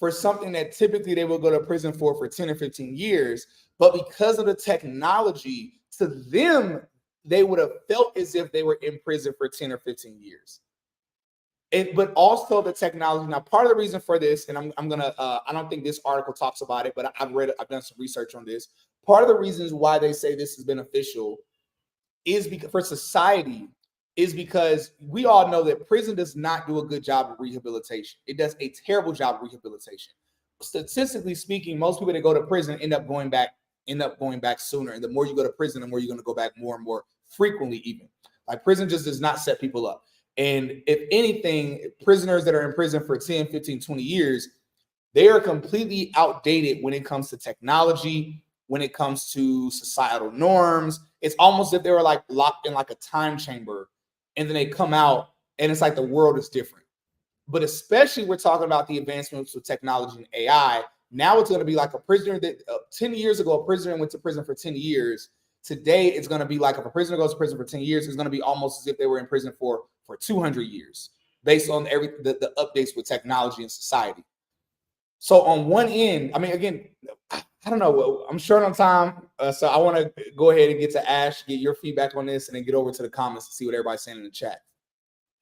for something that typically they will go to prison for 10 or 15 years. But because of the technology, to them, they would have felt as if they were in prison for 10 or 15 years. But also the technology. Now, part of the reason for this, and I'm gonna, I don't think this article talks about it, but I've read it, I've done some research on this. Part of the reasons why they say this is beneficial is because for society, is because we all know that prison does not do a good job of rehabilitation. It does a terrible job of rehabilitation. Statistically speaking, most people that go to prison end up going back sooner. And the more you go to prison, the more you're going to go back more and more frequently, even. Like, prison just does not set people up. And if anything, prisoners that are in prison for 10, 15, 20 years, they are completely outdated when it comes to technology, when it comes to societal norms. It's almost as if they were like locked in like a time chamber, and then they come out and it's like the world is different. But especially we're talking about the advancements with technology and AI. Now it's going to be like a prisoner that 10 years ago, a prisoner went to prison for 10 years. Today, it's going to be like if a prisoner goes to prison for 10 years, it's going to be almost as if they were in prison for 200 years based on the updates with technology and society. So on one end, I mean, again, I don't know. I'm short on time. So I want to go ahead and get to Ash, get your feedback on this, and then get over to the comments to see what everybody's saying in the chat.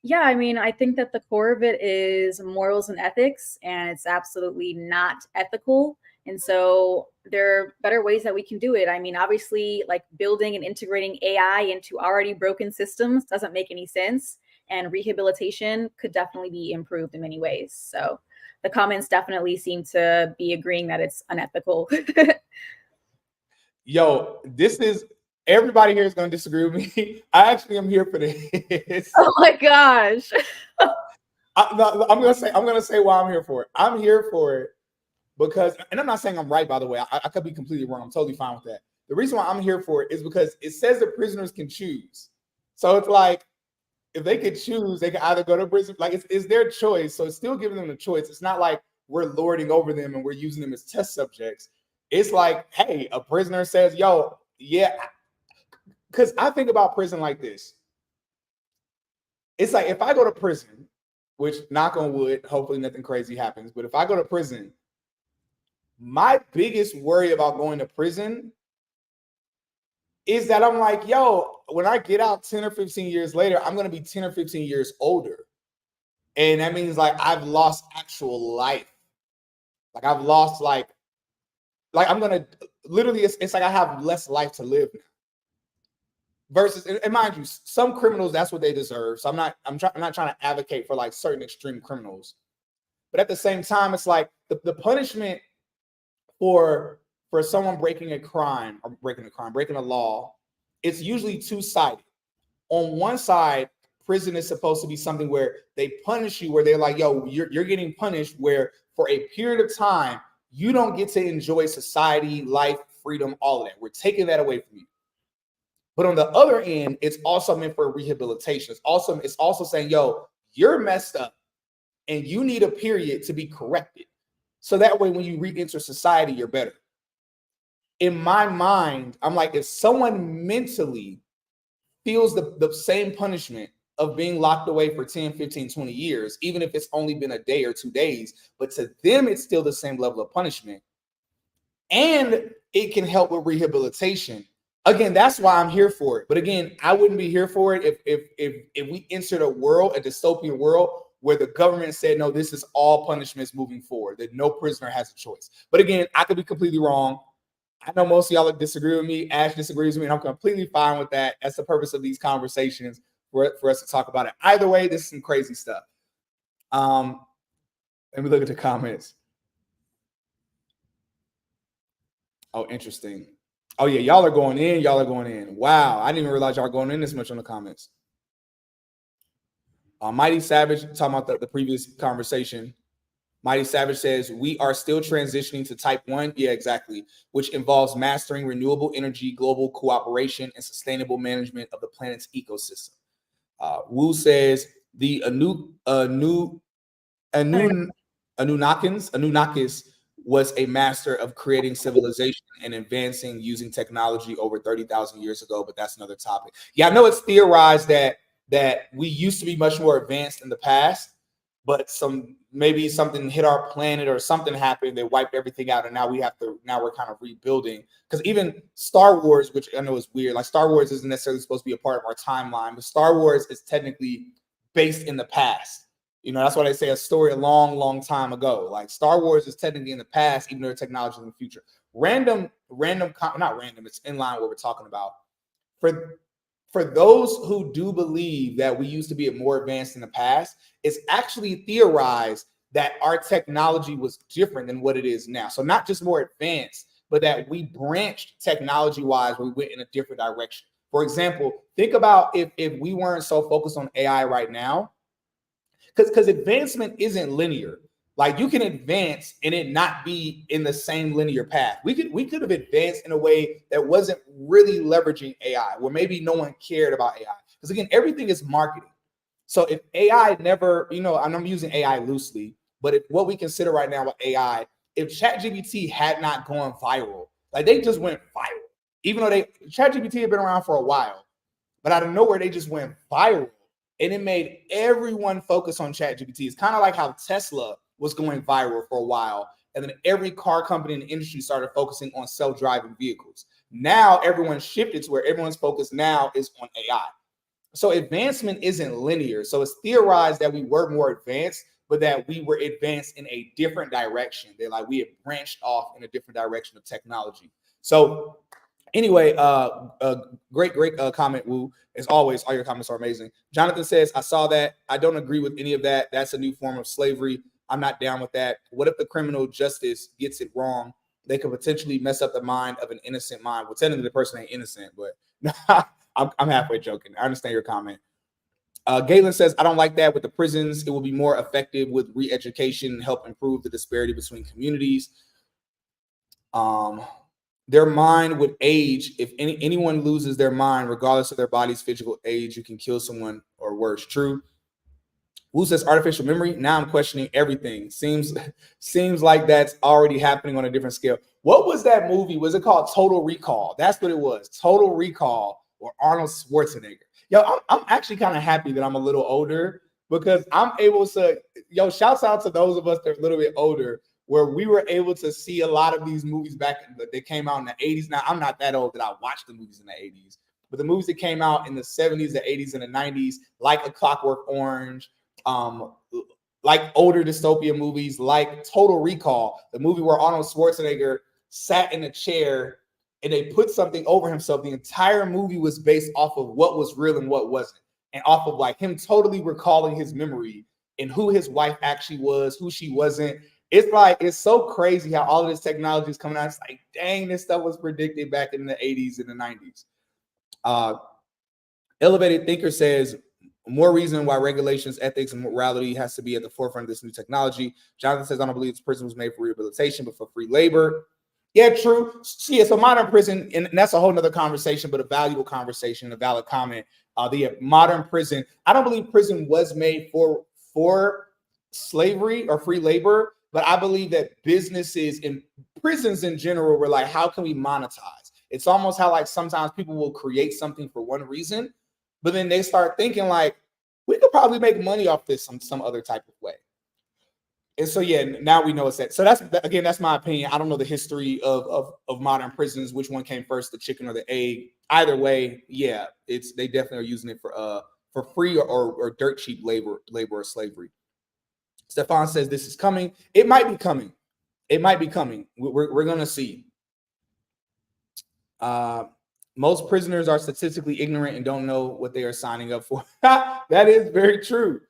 Yeah, I mean, I think that the core of it is morals and ethics, and it's absolutely not ethical. And so there are better ways that we can do it. I mean, obviously, like building and integrating AI into already broken systems doesn't make any sense. And rehabilitation could definitely be improved in many ways. So the comments definitely seem to be agreeing that it's unethical. Yo, this is everybody here is going to disagree with me. I actually am here for this. Oh my gosh. I'm gonna say why I'm here for it. I'm here for it because, and I'm not saying I'm right, by the way. I could be completely wrong. I'm totally fine with that. The reason why I'm here for it is because it says that prisoners can choose. So it's like, if they could choose, they can either go to prison. Like, it's their choice. So it's still giving them the choice. It's not like we're lording over them and we're using them as test subjects. It's like, hey, a prisoner says, yo, yeah. Because I think about prison like this. It's like, if I go to prison, which, knock on wood, hopefully nothing crazy happens. But if I go to prison, my biggest worry about going to prison is that I'm like, yo, when I get out 10 or 15 years later, I'm going to be 10 or 15 years older. And that means like I've lost actual life. Like I've lost like I'm going to literally, it's like I have less life to live now. Versus, and mind you, some criminals, that's what they deserve. So I'm not trying to advocate for like certain extreme criminals. But at the same time, it's like the punishment for someone breaking a law, it's usually two-sided. On one side, prison is supposed to be something where they punish you, where they're like, yo, you're getting punished, where for a period of time, you don't get to enjoy society, life, freedom, all of that. We're taking that away from you. But on the other end, it's also meant for rehabilitation. It's also saying, yo, you're messed up and you need a period to be corrected. So that way, when you re-enter society, you're better. In my mind, I'm like, if someone mentally feels the same punishment of being locked away for 10, 15, 20 years, even if it's only been a day or 2 days, but to them, it's still the same level of punishment. And it can help with rehabilitation. Again, that's why I'm here for it. But again, I wouldn't be here for it if we entered a dystopian world where the government said, no, this is all punishments moving forward, that no prisoner has a choice. But again, I could be completely wrong. I know most of y'all disagree with me. Ash disagrees with me, and I'm completely fine with that. That's the purpose of these conversations, for us to talk about it. Either way, this is some crazy stuff. Let me look at the comments. Oh, interesting. Oh, yeah, y'all are going in. Wow, I didn't even realize y'all are going in this much on the comments. Mighty Savage, talking about the previous conversation. Mighty Savage says, we are still transitioning to type 1. Yeah, exactly. Which involves mastering renewable energy, global cooperation, and sustainable management of the planet's ecosystem. Wu says, the Anunnakis was a master of creating civilization and advancing using technology over 30,000 years ago, but that's another topic. Yeah, I know it's theorized that we used to be much more advanced in the past, but maybe something hit our planet or something happened that wiped everything out, and now we're kind of rebuilding. Because even Star Wars, which I know is weird, like Star Wars isn't necessarily supposed to be a part of our timeline, but Star Wars is technically based in the past. You know, that's why they say a story a long, long time ago. Like Star Wars is technically in the past, even though technology is in the future. Not random, it's in line with what we're talking about. for those who do believe that we used to be more advanced in the past, it's actually theorized that our technology was different than what it is now. So not just more advanced, but that we branched technology-wise, we went in a different direction. For example, think about if we weren't so focused on AI right now, because advancement isn't linear. Like you can advance and it not be in the same linear path. We could have advanced in a way that wasn't really leveraging AI, where maybe no one cared about AI. Because again, everything is marketing. So if AI never, and I'm using AI loosely, but if what we consider right now with AI, if ChatGPT had not gone viral, like they just went viral, even though ChatGPT had been around for a while, but out of nowhere they just went viral, and it made everyone focus on ChatGPT. It's kind of like how Tesla was going viral for a while, and then every car company in the industry started focusing on self-driving vehicles. Now everyone shifted to where everyone's focus now is on AI. So advancement isn't linear. So it's theorized that we were more advanced, but that we were advanced in a different direction. They're like we had branched off in a different direction of technology. So anyway, great comment, Woo. As always, all your comments are amazing. Jonathan says, I saw that. I don't agree with any of that. That's a new form of slavery. I'm not down with that. What if the criminal justice gets it wrong? They could potentially mess up the mind of an innocent mind. Well, technically the person ain't innocent, but I'm halfway joking. I understand your comment. Galen says, I don't like that with the prisons. It will be more effective with re-education and help improve the disparity between communities. Their mind would age. If anyone loses their mind, regardless of their body's physical age, you can kill someone or worse. True. Who says artificial memory? Now I'm questioning everything. Seems like that's already happening on a different scale. What was that movie? Was it called Total Recall? That's what it was. Total Recall or Arnold Schwarzenegger. Yo, I'm actually kind of happy that I'm a little older because I'm able to, shouts out to those of us that are a little bit older where we were able to see a lot of these movies back they came out in the 80s. Now, I'm not that old that I watched the movies in the 80s, but the movies that came out in the 70s, the 80s, and the 90s, like A Clockwork Orange, like older dystopia movies, like Total Recall, the movie where Arnold Schwarzenegger sat in a chair and they put something over himself. The entire movie was based off of what was real and what wasn't, and off of like him totally recalling his memory and who his wife actually was, who she wasn't. It's like, it's so crazy how all of this technology is coming out. It's like, dang, this stuff was predicted back in the 80s and the 90s. Elevated Thinker says, more reason why regulations, ethics, and morality has to be at the forefront of this new technology. Jonathan says, I don't believe this prison was made for rehabilitation, but for free labor. Yeah, true. Yeah, so modern prison, and that's a whole nother conversation, but a valuable conversation, a valid comment. The modern prison, I don't believe prison was made for slavery or free labor, but I believe that businesses and prisons in general were like, how can we monetize? It's almost how like sometimes people will create something for one reason, but then they start thinking like, we could probably make money off this some other type of way. And so, yeah, now we know it's that. So that's my opinion. I don't know the history of modern prisons, which one came first, the chicken or the egg. Either way, yeah, they definitely are using it for free or dirt cheap labor or slavery. Stefan says this is coming. It might be coming. It might be coming. We're going to see. Most prisoners are statistically ignorant and don't know what they are signing up for. That is very true.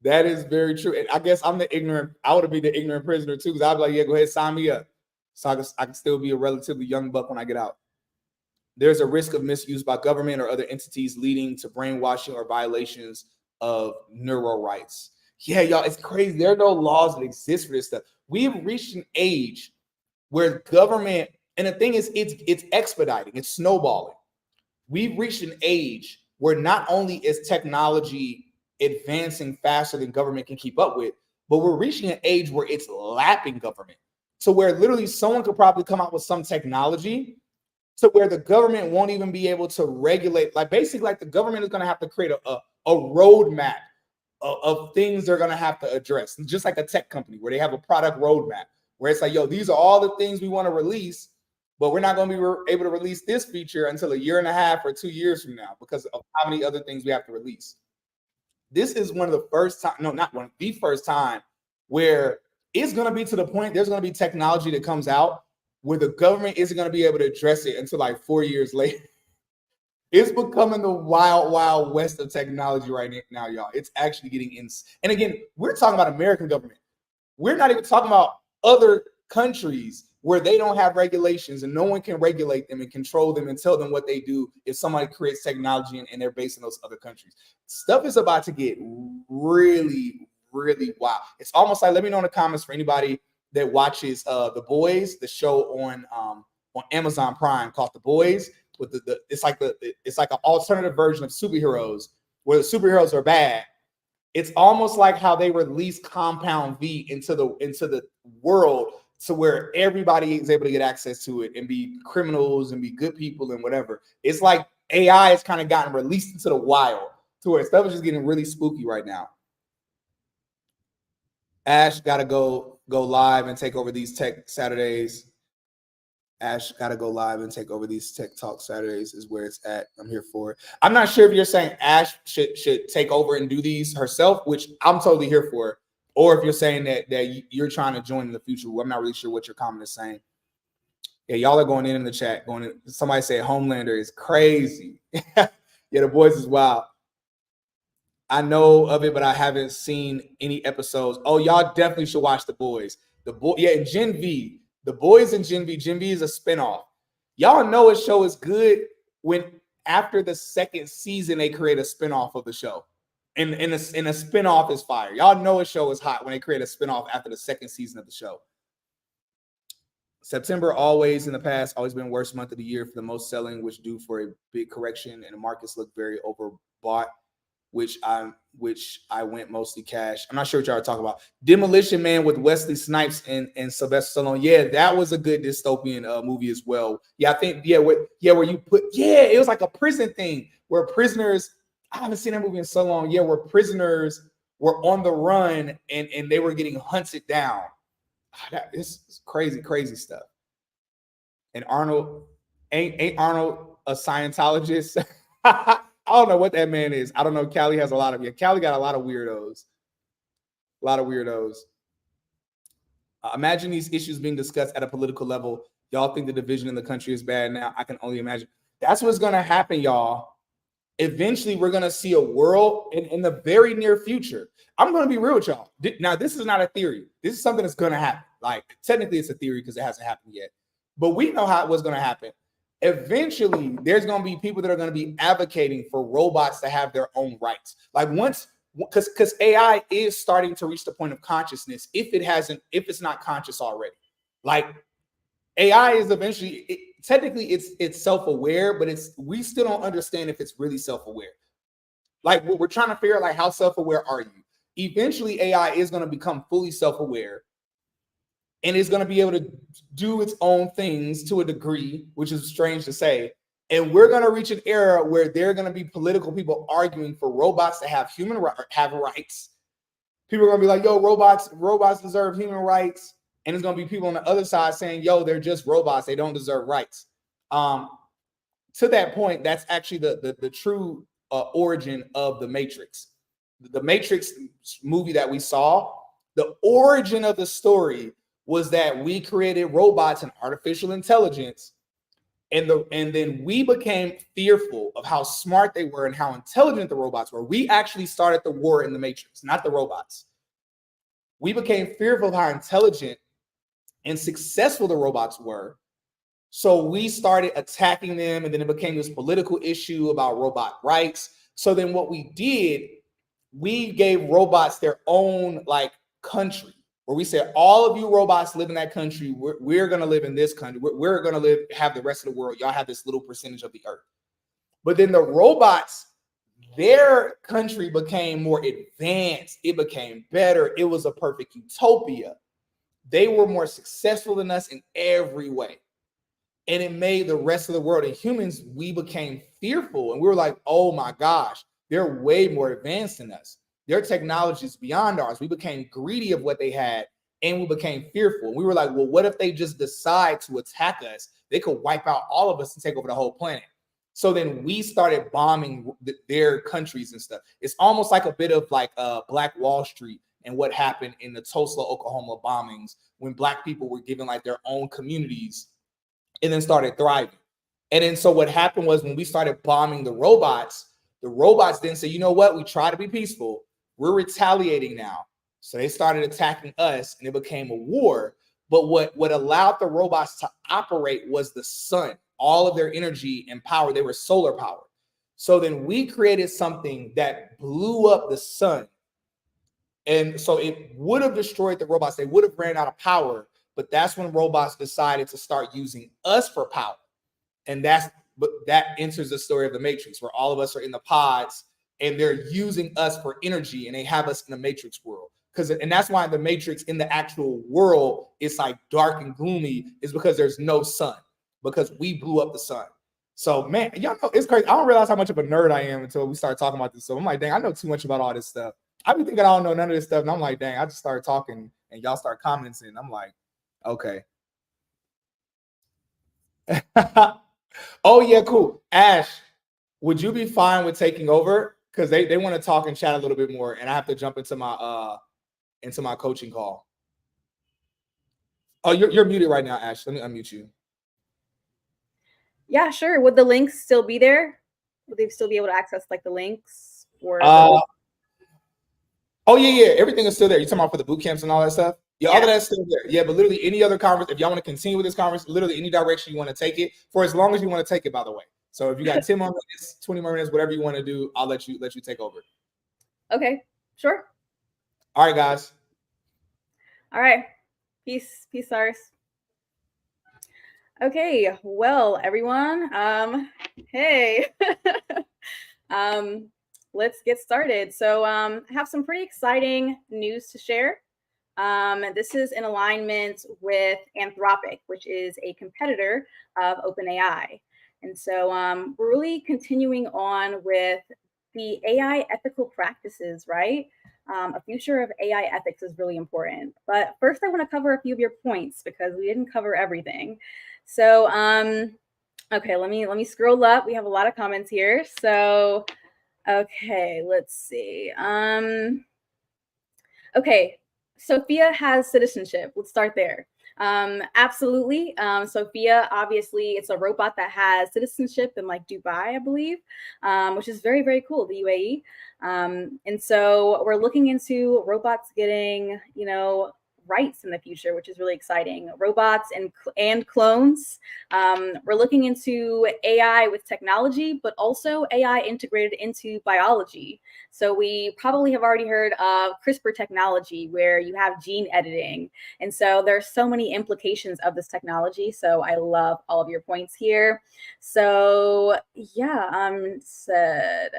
That is very true. And I guess I'm the ignorant. I would be the ignorant prisoner too, because I'd be like, yeah, go ahead, sign me up. So I can still be a relatively young buck when I get out. There's a risk of misuse by government or other entities leading to brainwashing or violations of neural rights. Yeah, y'all, it's crazy. There are no laws that exist for this stuff. We've reached an age where government, and the thing is, it's expediting, it's snowballing. We've reached an age where not only is technology advancing faster than government can keep up with, but we're reaching an age where it's lapping government. So where literally someone could probably come out with some technology to where the government won't even be able to regulate. Like basically, like the government is going to have to create a roadmap of things they're going to have to address. Just like a tech company where they have a product roadmap where it's like, yo, these are all the things we want to release, but we're not going to be able to release this feature until a year and a half or 2 years from now because of how many other things we have to release. This is one of the first time, no, not one, the first time where it's going to be to the point there's going to be technology that comes out where the government isn't going to be able to address it until like 4 years later. It's becoming the wild, wild west of technology right now, y'all. It's actually getting in. And again, we're talking about American government. We're not even talking about other countries where they don't have regulations and no one can regulate them and control them and tell them what they do if somebody creates technology and they're based in those other countries. Stuff is about to get really, really wild. It's almost like, let me know in the comments for anybody that watches The Boys, the show on Amazon Prime called The Boys. With it's like an alternative version of superheroes where the superheroes are bad. It's almost like how they release Compound V into the world to where everybody is able to get access to it and be criminals and be good people and whatever. It's like AI has kind of gotten released into the wild to where stuff is just getting really spooky right now. Ash got to go live and take over these Tech Saturdays. Ash got to go live and take over these Tech Talk Saturdays is where it's at. I'm here for it. I'm not sure if you're saying Ash should take over and do these herself, which I'm totally here for it, or if you're saying that you're trying to join in the future. I'm not really sure what your comment is saying. Yeah, y'all are going in the chat. Somebody said Homelander is crazy. Yeah, the boys is wild. I know of it, but I haven't seen any episodes. Oh, y'all definitely should watch The Boys. And Gen V. The Boys and Gen V. Gen V is a spinoff. Y'all know a show is good when after the second season they create a spinoff of the show. And a spinoff is fire. Y'all know a show is hot when they create a spinoff after the second season of the show. September always in the past always been worst month of the year for the most selling, which due for a big correction and the markets look very overbought. Which I went mostly cash. I'm not sure what y'all are talking about. Demolition Man with Wesley Snipes and Sylvester Stallone. Yeah, that was a good dystopian movie as well. Yeah, I think where you put it was like a prison thing where prisoners. I haven't seen that movie in so long. Yeah, where prisoners were on the run and they were getting hunted down. It's crazy stuff. And Arnold ain't Arnold a Scientologist? I don't know what that man is. I don't know. Cali has Cali got a lot of weirdos. Imagine these issues being discussed at a political level. Y'all think the division in the country is bad now. I can only imagine. That's what's going to happen, y'all. Eventually, we're going to see a world in the very near future. I'm going to be real with y'all. Now, this is not a theory. This is something that's going to happen. Like, technically, it's a theory because it hasn't happened yet. But we know what's going to happen. Eventually, there's going to be people that are going to be advocating for robots to have their own rights. Like because AI is starting to reach the point of consciousness if it's not conscious already. Like AI is eventually, technically it's self-aware, but we still don't understand if it's really self-aware. Like we're trying to figure out like how self-aware are you? Eventually, AI is going to become fully self-aware. And it's going to be able to do its own things to a degree, which is strange to say. And we're going to reach an era where there are going to be political people arguing for robots to have have rights. People are going to be like, yo, robots deserve human rights. And it's going to be people on the other side saying, yo, they're just robots. They don't deserve rights. To that point, that's actually the true origin of The Matrix. The Matrix movie that we saw, the origin of the story was that we created robots and artificial intelligence, and then we became fearful of how smart they were and how intelligent the robots were. We actually started the war in the Matrix, not the robots. We became fearful of how intelligent and successful the robots were. So we started attacking them, and then it became this political issue about robot rights. So then what we did, we gave robots their own like country. Where we said, all of you robots live in that country. We're going to live in this country. We're going to have the rest of the world. Y'all have this little percentage of the earth. But then the robots, their country became more advanced. It became better. It was a perfect utopia. They were more successful than us in every way. And it made the rest of the world and humans, we became fearful. And we were like, oh my gosh, they're way more advanced than us. Their technology is beyond ours. We became greedy of what they had, and we became fearful. We were like, well, what if they just decide to attack us? They could wipe out all of us and take over the whole planet. So then we started bombing their countries and stuff. It's almost like a bit of like Black Wall Street and what happened in the Tulsa, Oklahoma bombings when Black people were given like their own communities and then started thriving. And then so what happened was when we started bombing the robots then said, you know what? We try to be peaceful. We're retaliating now. So they started attacking us and it became a war. But what allowed the robots to operate was the sun. All of their energy and power, they were solar powered. So then we created something that blew up the sun. And so it would have destroyed the robots. They would have ran out of power. But that's when robots decided to start using us for power. And that enters the story of the Matrix, where all of us are in the pods and they're using us for energy and they have us in the Matrix world. And that's why the Matrix in the actual world is like dark and gloomy, is because there's no sun, because we blew up the sun. So man, y'all know it's crazy. I don't realize how much of a nerd I am until we start talking about this. So I'm like, dang, I know too much about all this stuff. I've been thinking I don't know none of this stuff. And I'm like, dang, I just started talking and y'all start commenting. I'm like, okay. Oh yeah, cool. Ash, would you be fine with taking over? Because they want to talk and chat a little bit more, and I have to jump into my coaching call. Oh, you're muted right now, Ash. Let me unmute you. Yeah, sure. Would the links still be there? Would they still be able to access like the links for? Oh yeah. Everything is still there. You talking about for the boot camps and all that stuff? Yeah, all of that's still there. Yeah, but literally any other conference, if y'all want to continue with this conference, literally any direction you want to take it, for as long as you want to take it, by the way. So if you got 10 more minutes, 20 more minutes, whatever you want to do, I'll let you take over. Okay, sure. All right, guys. All right. Peace, Cyrus. Okay, well, everyone, hey. Let's get started. So I have some pretty exciting news to share. This is in alignment with Anthropic, which is a competitor of OpenAI. And so we're really continuing on with the AI ethical practices, right? A future of AI ethics is really important. But first, I want to cover a few of your points because we didn't cover everything. So, okay, let me scroll up. We have a lot of comments here. So, okay, let's see. Okay, Sophia has citizenship. Let's start there. Absolutely. Sophia, obviously, it's a robot that has citizenship in like Dubai, I believe, which is very, very cool, the UAE. And so we're looking into robots getting, rights in the future, which is really exciting. Robots and clones. We're looking into AI with technology, but also AI integrated into biology. So we probably have already heard of CRISPR technology, where you have gene editing. And so there's so many implications of this technology. So I love all of your points here. So yeah, said.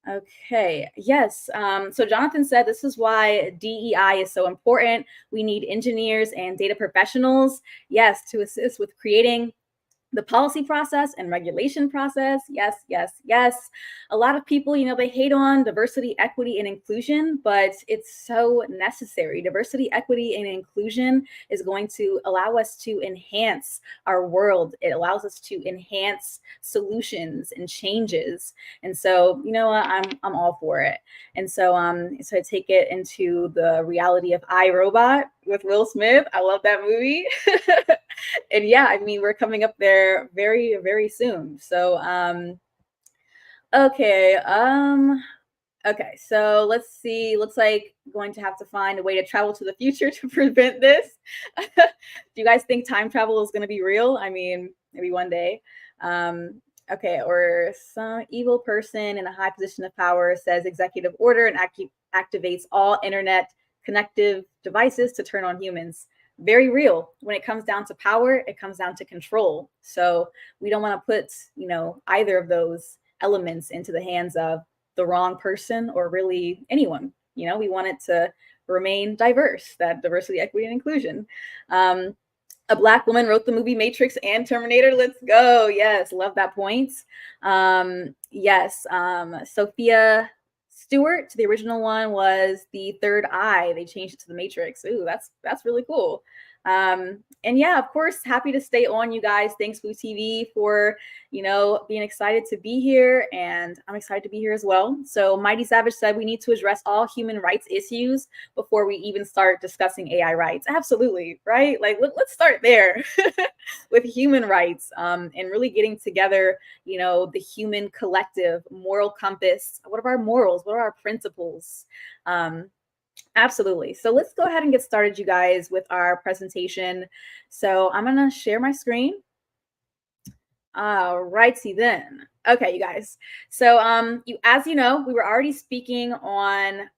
Okay, yes. So Jonathan said this is why DEI is so important. We need engineers and data professionals, yes, to assist with creating the policy process and regulation process. Yes, yes, yes. A lot of people, they hate on diversity, equity, and inclusion, but it's so necessary. Diversity, equity, and inclusion is going to allow us to enhance our world. It allows us to enhance solutions and changes. And so, I'm all for it. And so, so I take it into the reality of iRobot with Will Smith. I love that movie. And yeah, I mean, we're coming up there very, very soon. So, okay. Okay, so let's see. Looks like going to have to find a way to travel to the future to prevent this. Do you guys think time travel is going to be real? I mean, maybe one day. Okay, or some evil person in a high position of power says executive order and activates all internet connective devices to turn on humans. Very real. When it comes down to power, it comes down to control. So we don't want to put, either of those elements into the hands of the wrong person or really anyone. We want it to remain diverse, that diversity, equity, and inclusion. A Black woman wrote the movie Matrix and Terminator. Let's go. Yes, love that point. Yes, Sophia Stewart, the original one was the third eye. They changed it to the Matrix. Ooh, that's really cool. And yeah, of course, happy to stay on, you guys. Thanks, Blue TV, for being excited to be here, and I'm excited to be here as well. So Mighty Savage said we need to address all human rights issues before we even start discussing AI rights. Absolutely, right? Like let's start there with human rights, and really getting together, the human collective moral compass. What are our morals? What are our principles? Absolutely. So let's go ahead and get started, you guys, with our presentation. So I'm going to share my screen. All righty then. Okay, you guys. So as you know, we were already speaking on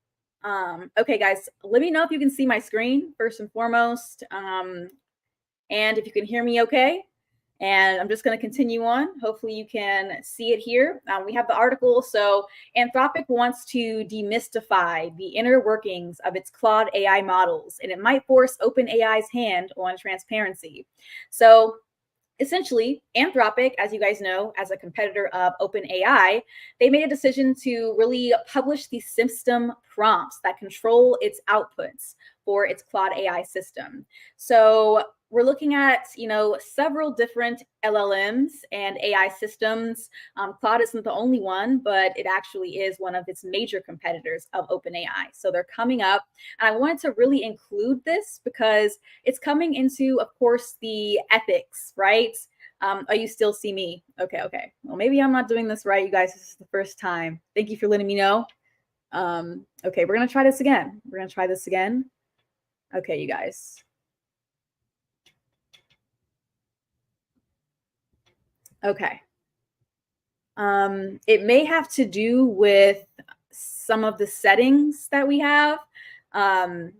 okay, guys, let me know if you can see my screen first and foremost. And if you can hear me okay. And I'm just going to continue on. Hopefully you can see it here. We have the article. So Anthropic wants to demystify the inner workings of its Claude AI models, and it might force OpenAI's hand on transparency. So essentially, Anthropic, as you guys know, as a competitor of OpenAI, they made a decision to really publish the system prompts that control its outputs for its Claude AI system. So we're looking at, several different LLMs and AI systems. Claude isn't the only one, but it actually is one of its major competitors of OpenAI. So they're coming up. And I wanted to really include this because it's coming into, of course, the ethics, right? Oh, you still see me. Okay. Well, maybe I'm not doing this right, you guys. This is the first time. Thank you for letting me know. Okay, we're going to try this again. Okay, you guys. Okay. It may have to do with some of the settings that we have. And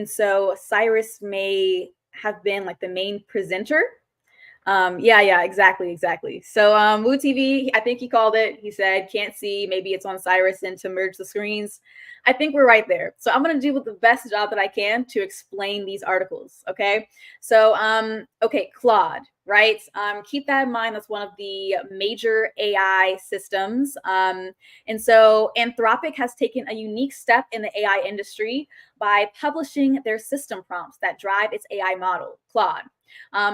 so Cyrus may have been like the main presenter. Yeah, exactly. So Woo TV, I think he called it. He said, can't see, maybe it's on Cyrus and to merge the screens. I think we're right there. So I'm going to do the best job that I can to explain these articles. Okay. So, okay, Claude, right? Keep that in mind. That's one of the major AI systems. And so Anthropic has taken a unique step in the AI industry by publishing their system prompts that drive its AI model, Claude.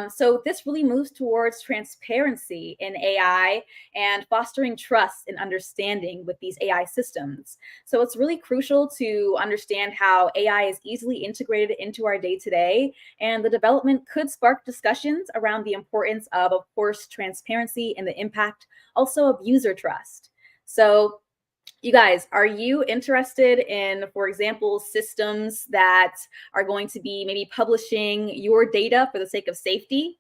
So this really moves towards transparency in AI and fostering trust and understanding with these AI systems. So it's really crucial to understand how AI is easily integrated into our day-to-day, and the development could spark discussions around the importance of course, transparency and the impact also of user trust. So you guys, are you interested in, for example, systems that are going to be maybe publishing your data for the sake of safety,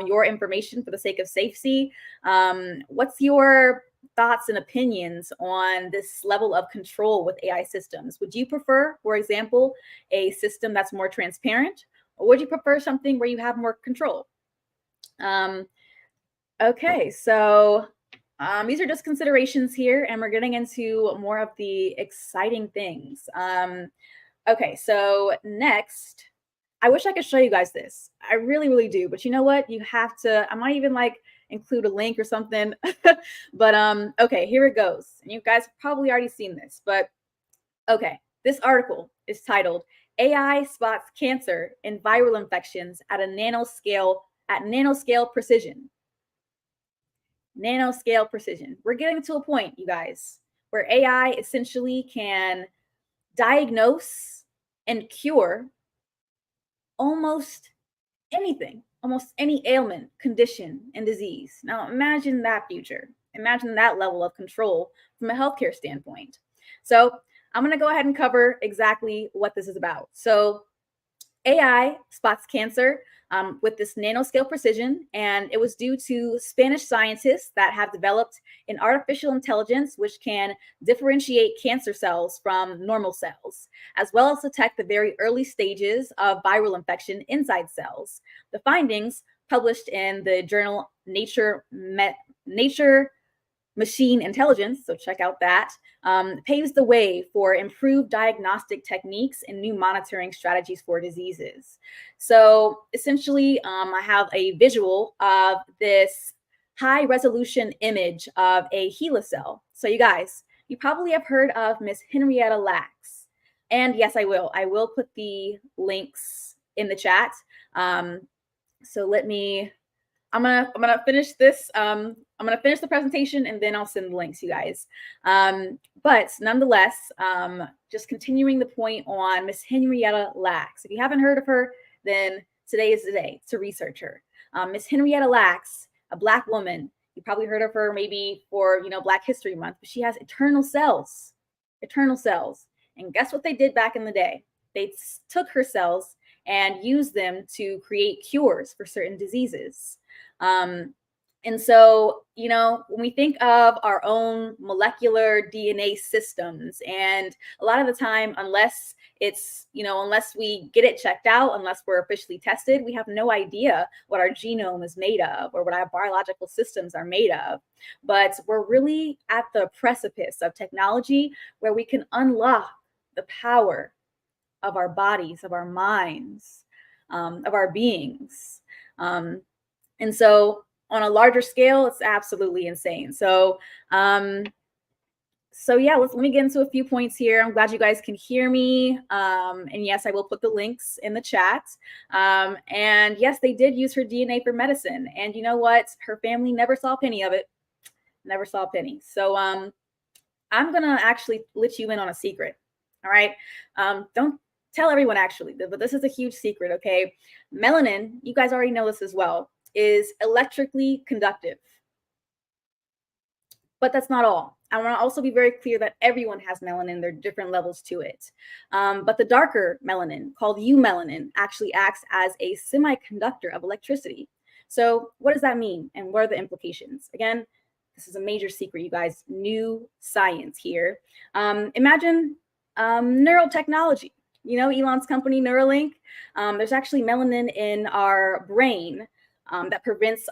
your information for the sake of safety? What's your thoughts and opinions on this level of control with AI systems? Would you prefer, for example, a system that's more transparent, or would you prefer something where you have more control? Okay, so these are just considerations here, and we're getting into more of the exciting things. Okay, so next, I wish I could show you guys this. I really, really do. But you know what? You have to, I might even like include a link or something. But okay, here it goes. And you guys have probably already seen this. But okay, this article is titled AI Spots Cancer in Viral Infections at nanoscale precision. Nanoscale precision. We're getting to a point, you guys, where AI essentially can diagnose and cure almost anything, almost any ailment, condition, and disease. Now imagine that future. Imagine that level of control from a healthcare standpoint. So I'm going to go ahead and cover exactly what this is about. So AI spots cancer with this nanoscale precision, and it was due to Spanish scientists that have developed an artificial intelligence which can differentiate cancer cells from normal cells, as well as detect the very early stages of viral infection inside cells. The findings, published in the journal Nature Machine Intelligence, so check out that, paves the way for improved diagnostic techniques and new monitoring strategies for diseases. So essentially, I have a visual of this high resolution image of a HeLa cell. So you guys, you probably have heard of Miss Henrietta Lacks. And yes, I will put the links in the chat. So let me, I'm gonna finish this. I'm gonna finish the presentation and then I'll send the links, you guys. But nonetheless, just continuing the point on Miss Henrietta Lacks. If you haven't heard of her, then today is the day to research her. Miss Henrietta Lacks, a Black woman. You probably heard of her maybe for, Black History Month, but she has eternal cells. And guess what they did back in the day? They took her cells and used them to create cures for certain diseases. And so, when we think of our own molecular DNA systems, and a lot of the time, unless it's, unless we get it checked out, unless we're officially tested, we have no idea what our genome is made of or what our biological systems are made of. But we're really at the precipice of technology where we can unlock the power of our bodies, of our minds, of our beings. And so on a larger scale, it's absolutely insane. So, yeah, let me get into a few points here. I'm glad you guys can hear me. And yes, I will put the links in the chat. And yes, they did use her DNA for medicine. And you know what? Her family never saw a penny of it. Never saw a penny. So I'm going to actually let you in on a secret. All right. Don't tell everyone actually, but this is a huge secret. Okay. Melanin, you guys already know this as well, is electrically conductive. But that's not all. I want to also be very clear that everyone has melanin. There are different levels to it. But the darker melanin, called eumelanin, actually acts as a semiconductor of electricity. So what does that mean? And what are the implications? Again, this is a major secret, you guys. New science here. Imagine neural technology. Elon's company, Neuralink. There's actually melanin in our brain that prevents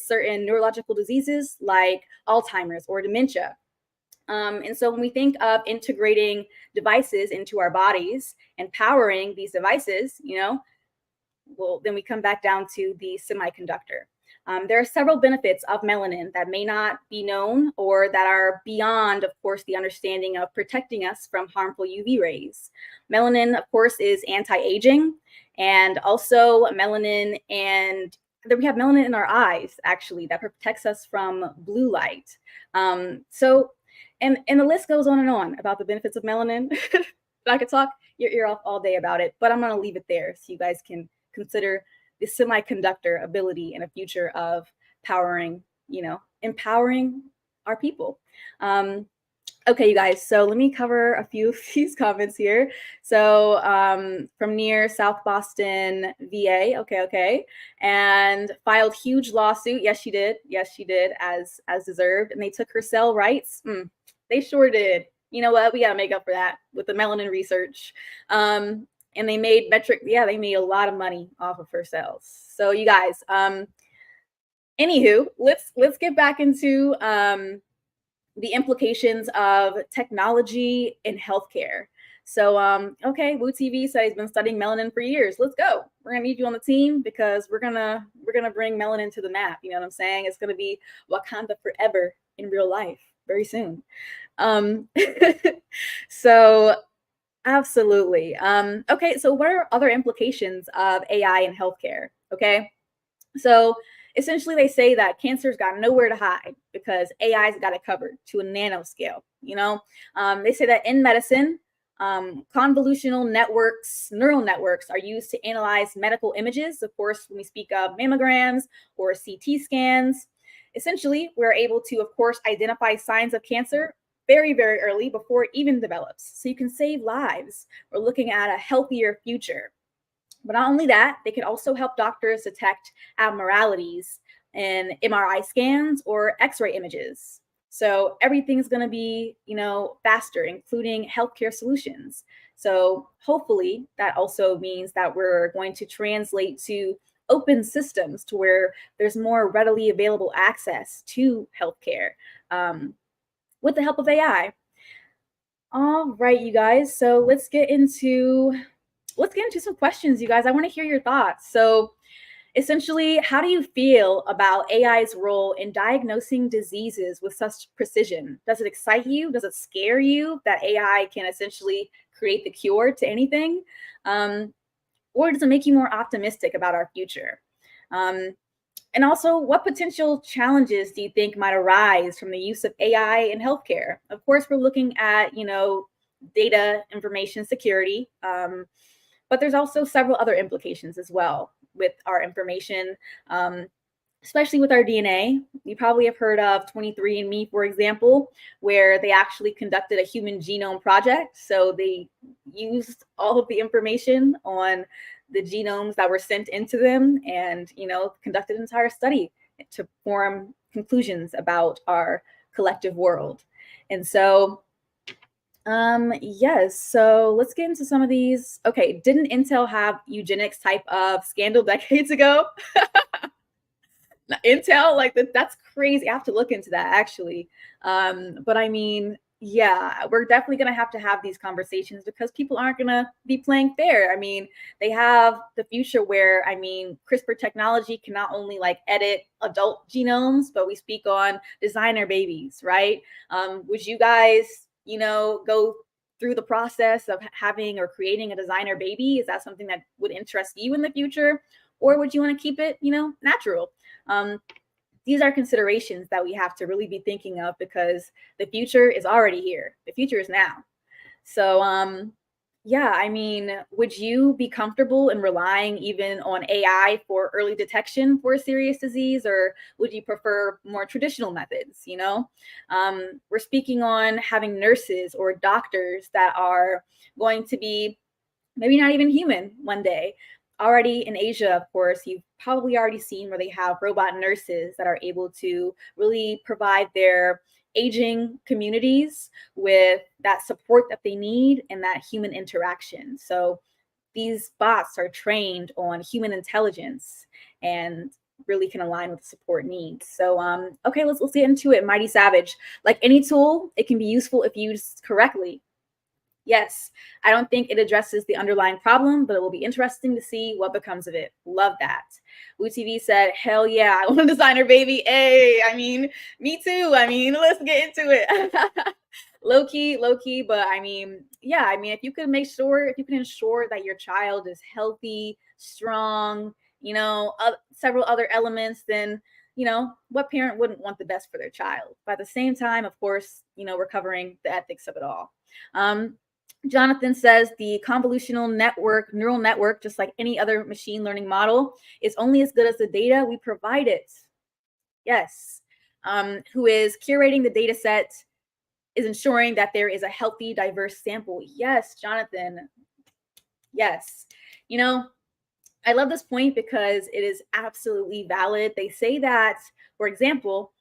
certain neurological diseases like Alzheimer's or dementia. And so when we think of integrating devices into our bodies and powering these devices, well, then we come back down to the semiconductor. There are several benefits of melanin that may not be known or that are beyond, of course, the understanding of protecting us from harmful UV rays. Melanin, of course, is anti-aging, and also melanin, and then we have melanin in our eyes, actually, that protects us from blue light. And the list goes on and on about the benefits of melanin. I could talk your ear off all day about it, but I'm going to leave it there so you guys can consider the semiconductor ability in a future of empowering our people. Okay, you guys, so let me cover a few of these comments here. So from near South Boston, VA, okay, and filed huge lawsuit. Yes, she did, as deserved. And they took her cell rights. They sure did. You know what? We got to make up for that with the melanin research. And they made they made a lot of money off of her cells. So you guys, anywho, let's get back into the implications of technology in healthcare. So, okay, Woo TV said he's been studying melanin for years. Let's go. We're gonna need you on the team because we're gonna bring melanin to the map. You know what I'm saying? It's gonna be Wakanda forever in real life very soon. So absolutely. Okay, so what are other implications of AI in healthcare? Okay, so essentially they say that cancer's got nowhere to hide because AI's got it covered to a nanoscale. They say that in medicine, convolutional networks, neural networks are used to analyze medical images. Of course, when we speak of mammograms or CT scans, essentially we're able to, of course, identify signs of cancer very, very early before it even develops. So you can save lives. We're looking at a healthier future. But not only that, they can also help doctors detect abnormalities in MRI scans or X-ray images. So everything's going to be, faster, including healthcare solutions. So hopefully that also means that we're going to translate to open systems to where there's more readily available access to healthcare. With the help of AI. All right, you guys. So let's get into some questions, you guys. I want to hear your thoughts. So essentially, how do you feel about AI's role in diagnosing diseases with such precision? Does it excite you? Does it scare you that AI can essentially create the cure to anything? or does it make you more optimistic about our future? And also, what potential challenges do you think might arise from the use of AI in healthcare? Of course, we're looking at, data information security, but there's also several other implications as well with our information, especially with our DNA. You probably have heard of 23andMe, for example, where they actually conducted a human genome project. So they used all of the information on the genomes that were sent into them and, conducted an entire study to form conclusions about our collective world. And so, yes, so let's get into some of these. Okay, didn't Intel have eugenics type of scandal decades ago? Intel, like that's crazy. I have to look into that actually. But I mean, yeah, we're definitely gonna have to have these conversations because people aren't gonna be playing fair. I mean, they have the future where, CRISPR technology can not only like edit adult genomes, but we speak on designer babies, right? Would you guys, go through the process of having or creating a designer baby? Is that something that would interest you in the future? Or would you want to keep it, natural? These are considerations that we have to really be thinking of because the future is already here. The future is now. So, would you be comfortable in relying even on AI for early detection for a serious disease, or would you prefer more traditional methods? We're speaking on having nurses or doctors that are going to be maybe not even human one day. Already in Asia, of course, you've probably already seen where they have robot nurses that are able to really provide their aging communities with that support that they need and that human interaction. So these bots are trained on human intelligence and really can align with support needs. So okay, let's get into it. Mighty Savage. Like any tool, it can be useful if used correctly. Yes, I don't think it addresses the underlying problem, but it will be interesting to see what becomes of it. Love that. Wu TV said, hell yeah, I want a designer baby. Hey, me too. Let's get into it. low key, but yeah, if you can ensure that your child is healthy, strong, several other elements, then what parent wouldn't want the best for their child? But at the same time, of course, we're covering the ethics of it all. Jonathan says the convolutional neural network, just like any other machine learning model, is only as good as the data we provide it. Yes. Who is curating the data set is ensuring that there is a healthy, diverse sample. Yes, Jonathan. Yes. I love this point because it is absolutely valid. They say that, for example,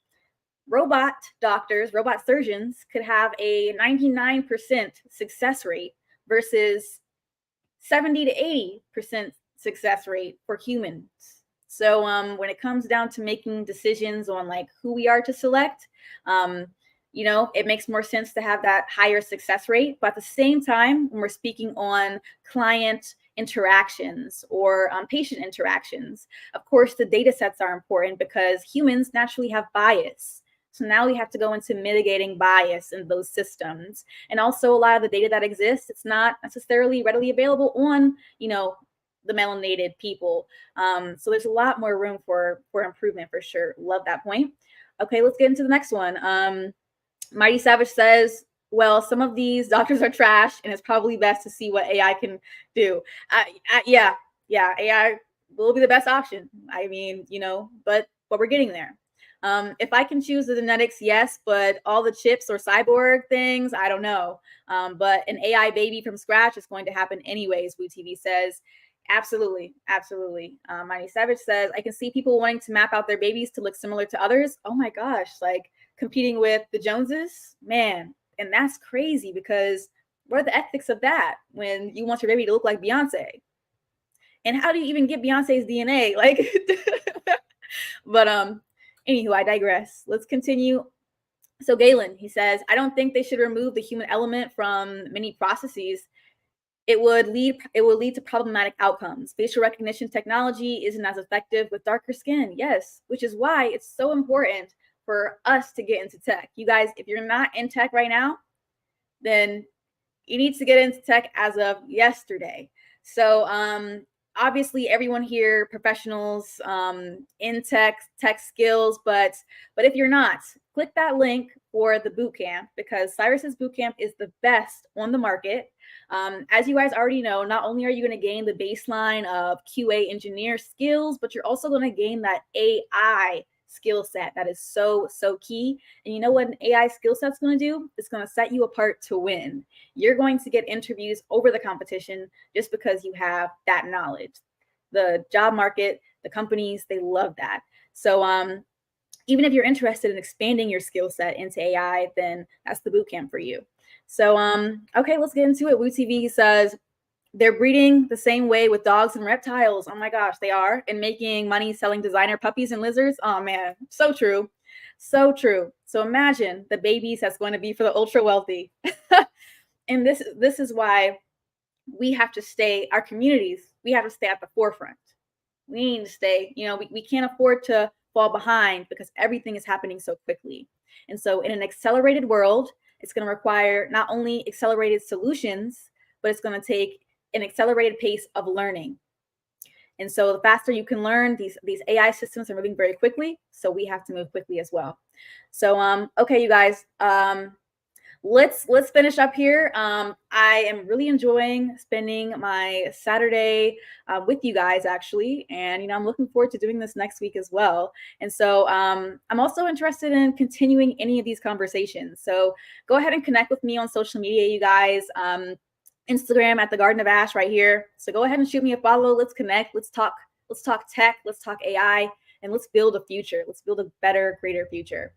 robot doctors, robot surgeons could have a 99% success rate versus 70 to 80% success rate for humans. So when it comes down to making decisions on like who we are to select, it makes more sense to have that higher success rate. But at the same time, when we're speaking on client interactions or patient interactions, of course, the data sets are important because humans naturally have bias. So now we have to go into mitigating bias in those systems. And also a lot of the data that exists, it's not necessarily readily available on, the melanated people. So there's a lot more room for improvement for sure. Love that point. Okay, let's get into the next one. Mighty Savage says, well, some of these doctors are trash and it's probably best to see what AI can do. Yeah, AI will be the best option. But we're getting there. If I can choose the genetics, yes, but all the chips or cyborg things, I don't know. But an AI baby from scratch is going to happen anyways, Wu TV says. Absolutely. Mighty Savage says, I can see people wanting to map out their babies to look similar to others. Oh my gosh, like competing with the Joneses, man. And that's crazy because what are the ethics of that when you want your baby to look like Beyonce? And how do you even get Beyonce's DNA? Like, but anywho, I digress. Let's continue. So Galen, he says, I don't think they should remove the human element from many processes. It would lead to problematic outcomes. Facial recognition technology isn't as effective with darker skin. Yes, which is why it's so important for us to get into tech. You guys, if you're not in tech right now, then you need to get into tech as of yesterday. So obviously everyone here professionals in tech skills, but if you're not, click that link for the bootcamp, because Cyrus's bootcamp is the best on the market. As you guys already know, not only are you going to gain the baseline of QA engineer skills, but you're also going to gain that AI skill set that is so key. And you know what an AI skill set's going to do? It's going to set you apart to win. You're going to get interviews over the competition just because you have that knowledge. The job market, the companies, they love that. So even if you're interested in expanding your skill set into AI, then that's the bootcamp for you. So okay, let's get into it. Woo TV says, they're breeding the same way with dogs and reptiles. Oh my gosh, they are. And making money selling designer puppies and lizards. Oh man, so true. So true. So imagine the babies that's going to be for the ultra wealthy. And this is why we have to stay, our communities, we have to stay at the forefront. We need to stay, we can't afford to fall behind because everything is happening so quickly. And so in an accelerated world, it's going to require not only accelerated solutions, but it's going to take an accelerated pace of learning. And so the faster you can learn, these AI systems are moving very quickly. So we have to move quickly as well. So, okay, you guys, let's finish up here. I am really enjoying spending my Saturday with you guys, actually. And, I'm looking forward to doing this next week as well. And so I'm also interested in continuing any of these conversations. So go ahead and connect with me on social media, you guys. Instagram at the Garden of Ash right here. So go ahead and shoot me a follow. Let's connect. Let's talk tech. Let's talk AI, and let's build a future. Let's build a better, greater future.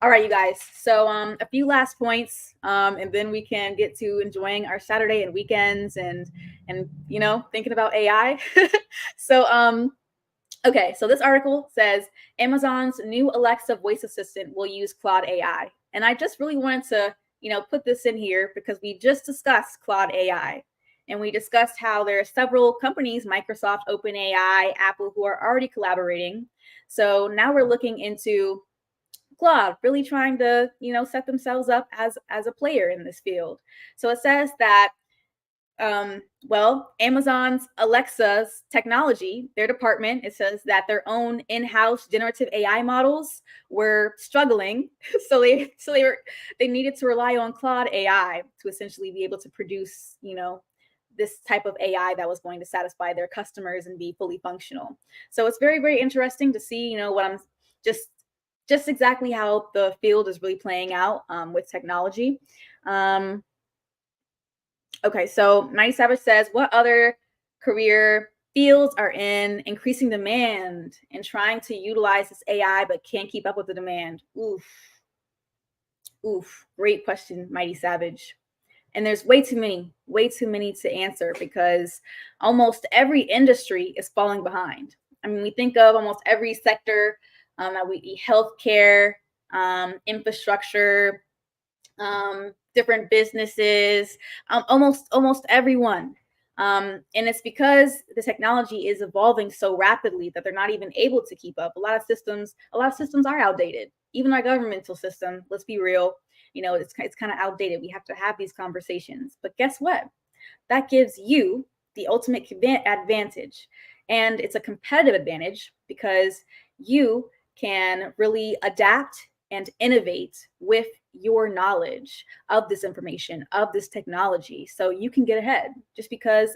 All right, you guys. So a few last points, and then we can get to enjoying our Saturday and weekends and thinking about AI. So okay, so this article says Amazon's new Alexa voice assistant will use Claude AI, and I just really wanted to put this in here because we just discussed Claude AI, and we discussed how there are several companies, Microsoft, OpenAI, Apple, who are already collaborating. So now we're looking into Claude, really trying to, set themselves up as a player in this field. So it says that, Amazon's Alexa's technology, their department, it says that their own in-house generative AI models were struggling, so they needed to rely on Claude AI to essentially be able to produce, this type of AI that was going to satisfy their customers and be fully functional. So it's very, very interesting to see, what I'm just exactly how the field is really playing out with technology. Okay, so Mighty Savage says, what other career fields are in increasing demand and trying to utilize this AI but can't keep up with the demand? Oof, great question, Mighty Savage. And there's way too many to answer because almost every industry is falling behind. I mean, we think of almost every sector that we healthcare, infrastructure, different businesses, almost everyone. And it's because the technology is evolving so rapidly that they're not even able to keep up. A lot of systems are outdated. Even our governmental system, let's be real, it's kind of outdated. We have to have these conversations. But guess what? That gives you the ultimate advantage. And it's a competitive advantage because you can really adapt and innovate with your knowledge of this information, of this technology. So you can get ahead just because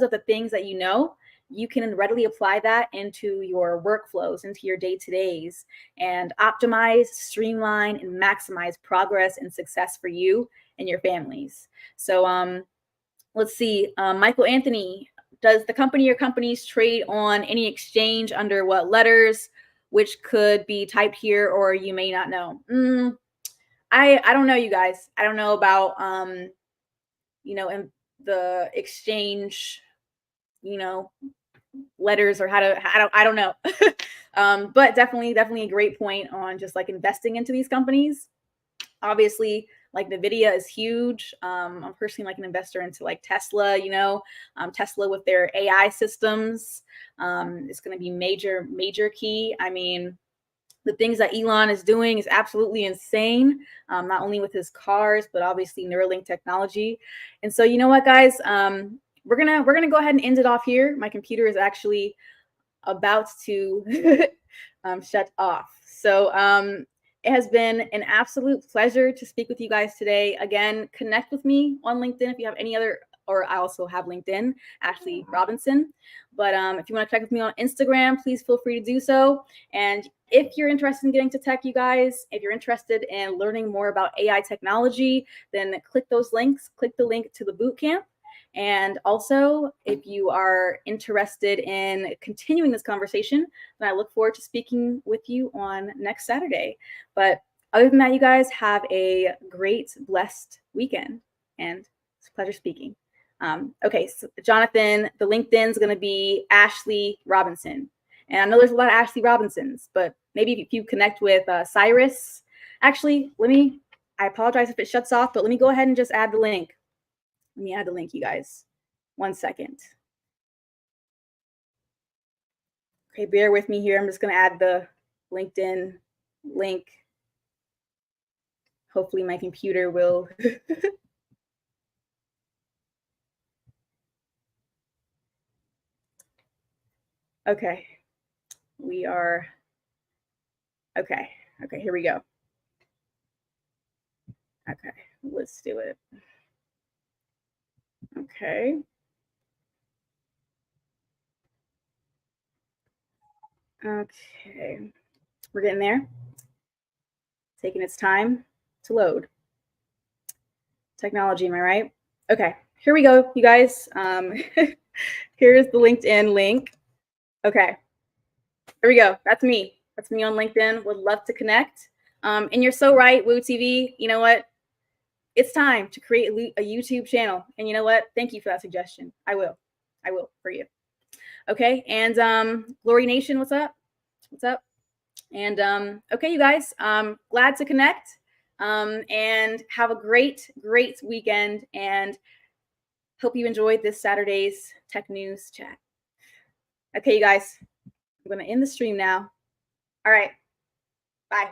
of the things that you can readily apply that into your workflows, into your day-to-days, and optimize, streamline, and maximize progress and success for you and your families. So let's see, Michael Anthony, does the company or companies trade on any exchange under what letters, which could be typed here or you may not know? I don't know, you guys. I don't know about in the exchange, letters or I don't know. But definitely a great point on just like investing into these companies. Obviously, like Nvidia is huge. I'm personally like an investor into like Tesla, Tesla with their AI systems. It's going to be major key. I mean, the things that Elon is doing is absolutely insane, not only with his cars, but obviously Neuralink technology. And so, you know what, guys, we're gonna go ahead and end it off here. My computer is actually about to shut off. So it has been an absolute pleasure to speak with you guys today. Again, connect with me on LinkedIn if you have any other, or I also have LinkedIn, Ashley Robinson. But if you want to connect with me on Instagram, please feel free to do so. And if you're interested in getting to tech, you guys, if you're interested in learning more about AI technology, then click those links. Click the link to the bootcamp. And also, if you are interested in continuing this conversation, then I look forward to speaking with you on next Saturday. But other than that, you guys have a great, blessed weekend. And it's a pleasure speaking. Okay, so Jonathan, the LinkedIn is going to be Ashley Robinson. And I know there's a lot of Ashley Robinsons, but maybe if you connect with Cyrus, actually, I apologize if it shuts off, but let me go ahead and just add the link. Let me add the link, you guys. 1 second. Okay, bear with me here. I'm just going to add the LinkedIn link. Hopefully my computer will. Okay, we are. Okay, here we go. Okay, let's do it. Okay. Okay, we're getting there. Taking its time to load. Technology, am I right? Okay, here we go, you guys. Here's the LinkedIn link. Okay, here we go. That's me. That's me on LinkedIn. Would love to connect. And you're so right, Woo TV. You know what? It's time to create a YouTube channel. And you know what? Thank you for that suggestion. I will for you. Okay, and Glory Nation, what's up? What's up? And okay, you guys, glad to connect. And have a great weekend, and hope you enjoyed this Saturday's Tech News Chat. Okay, you guys, I'm going to end the stream now. All right, bye.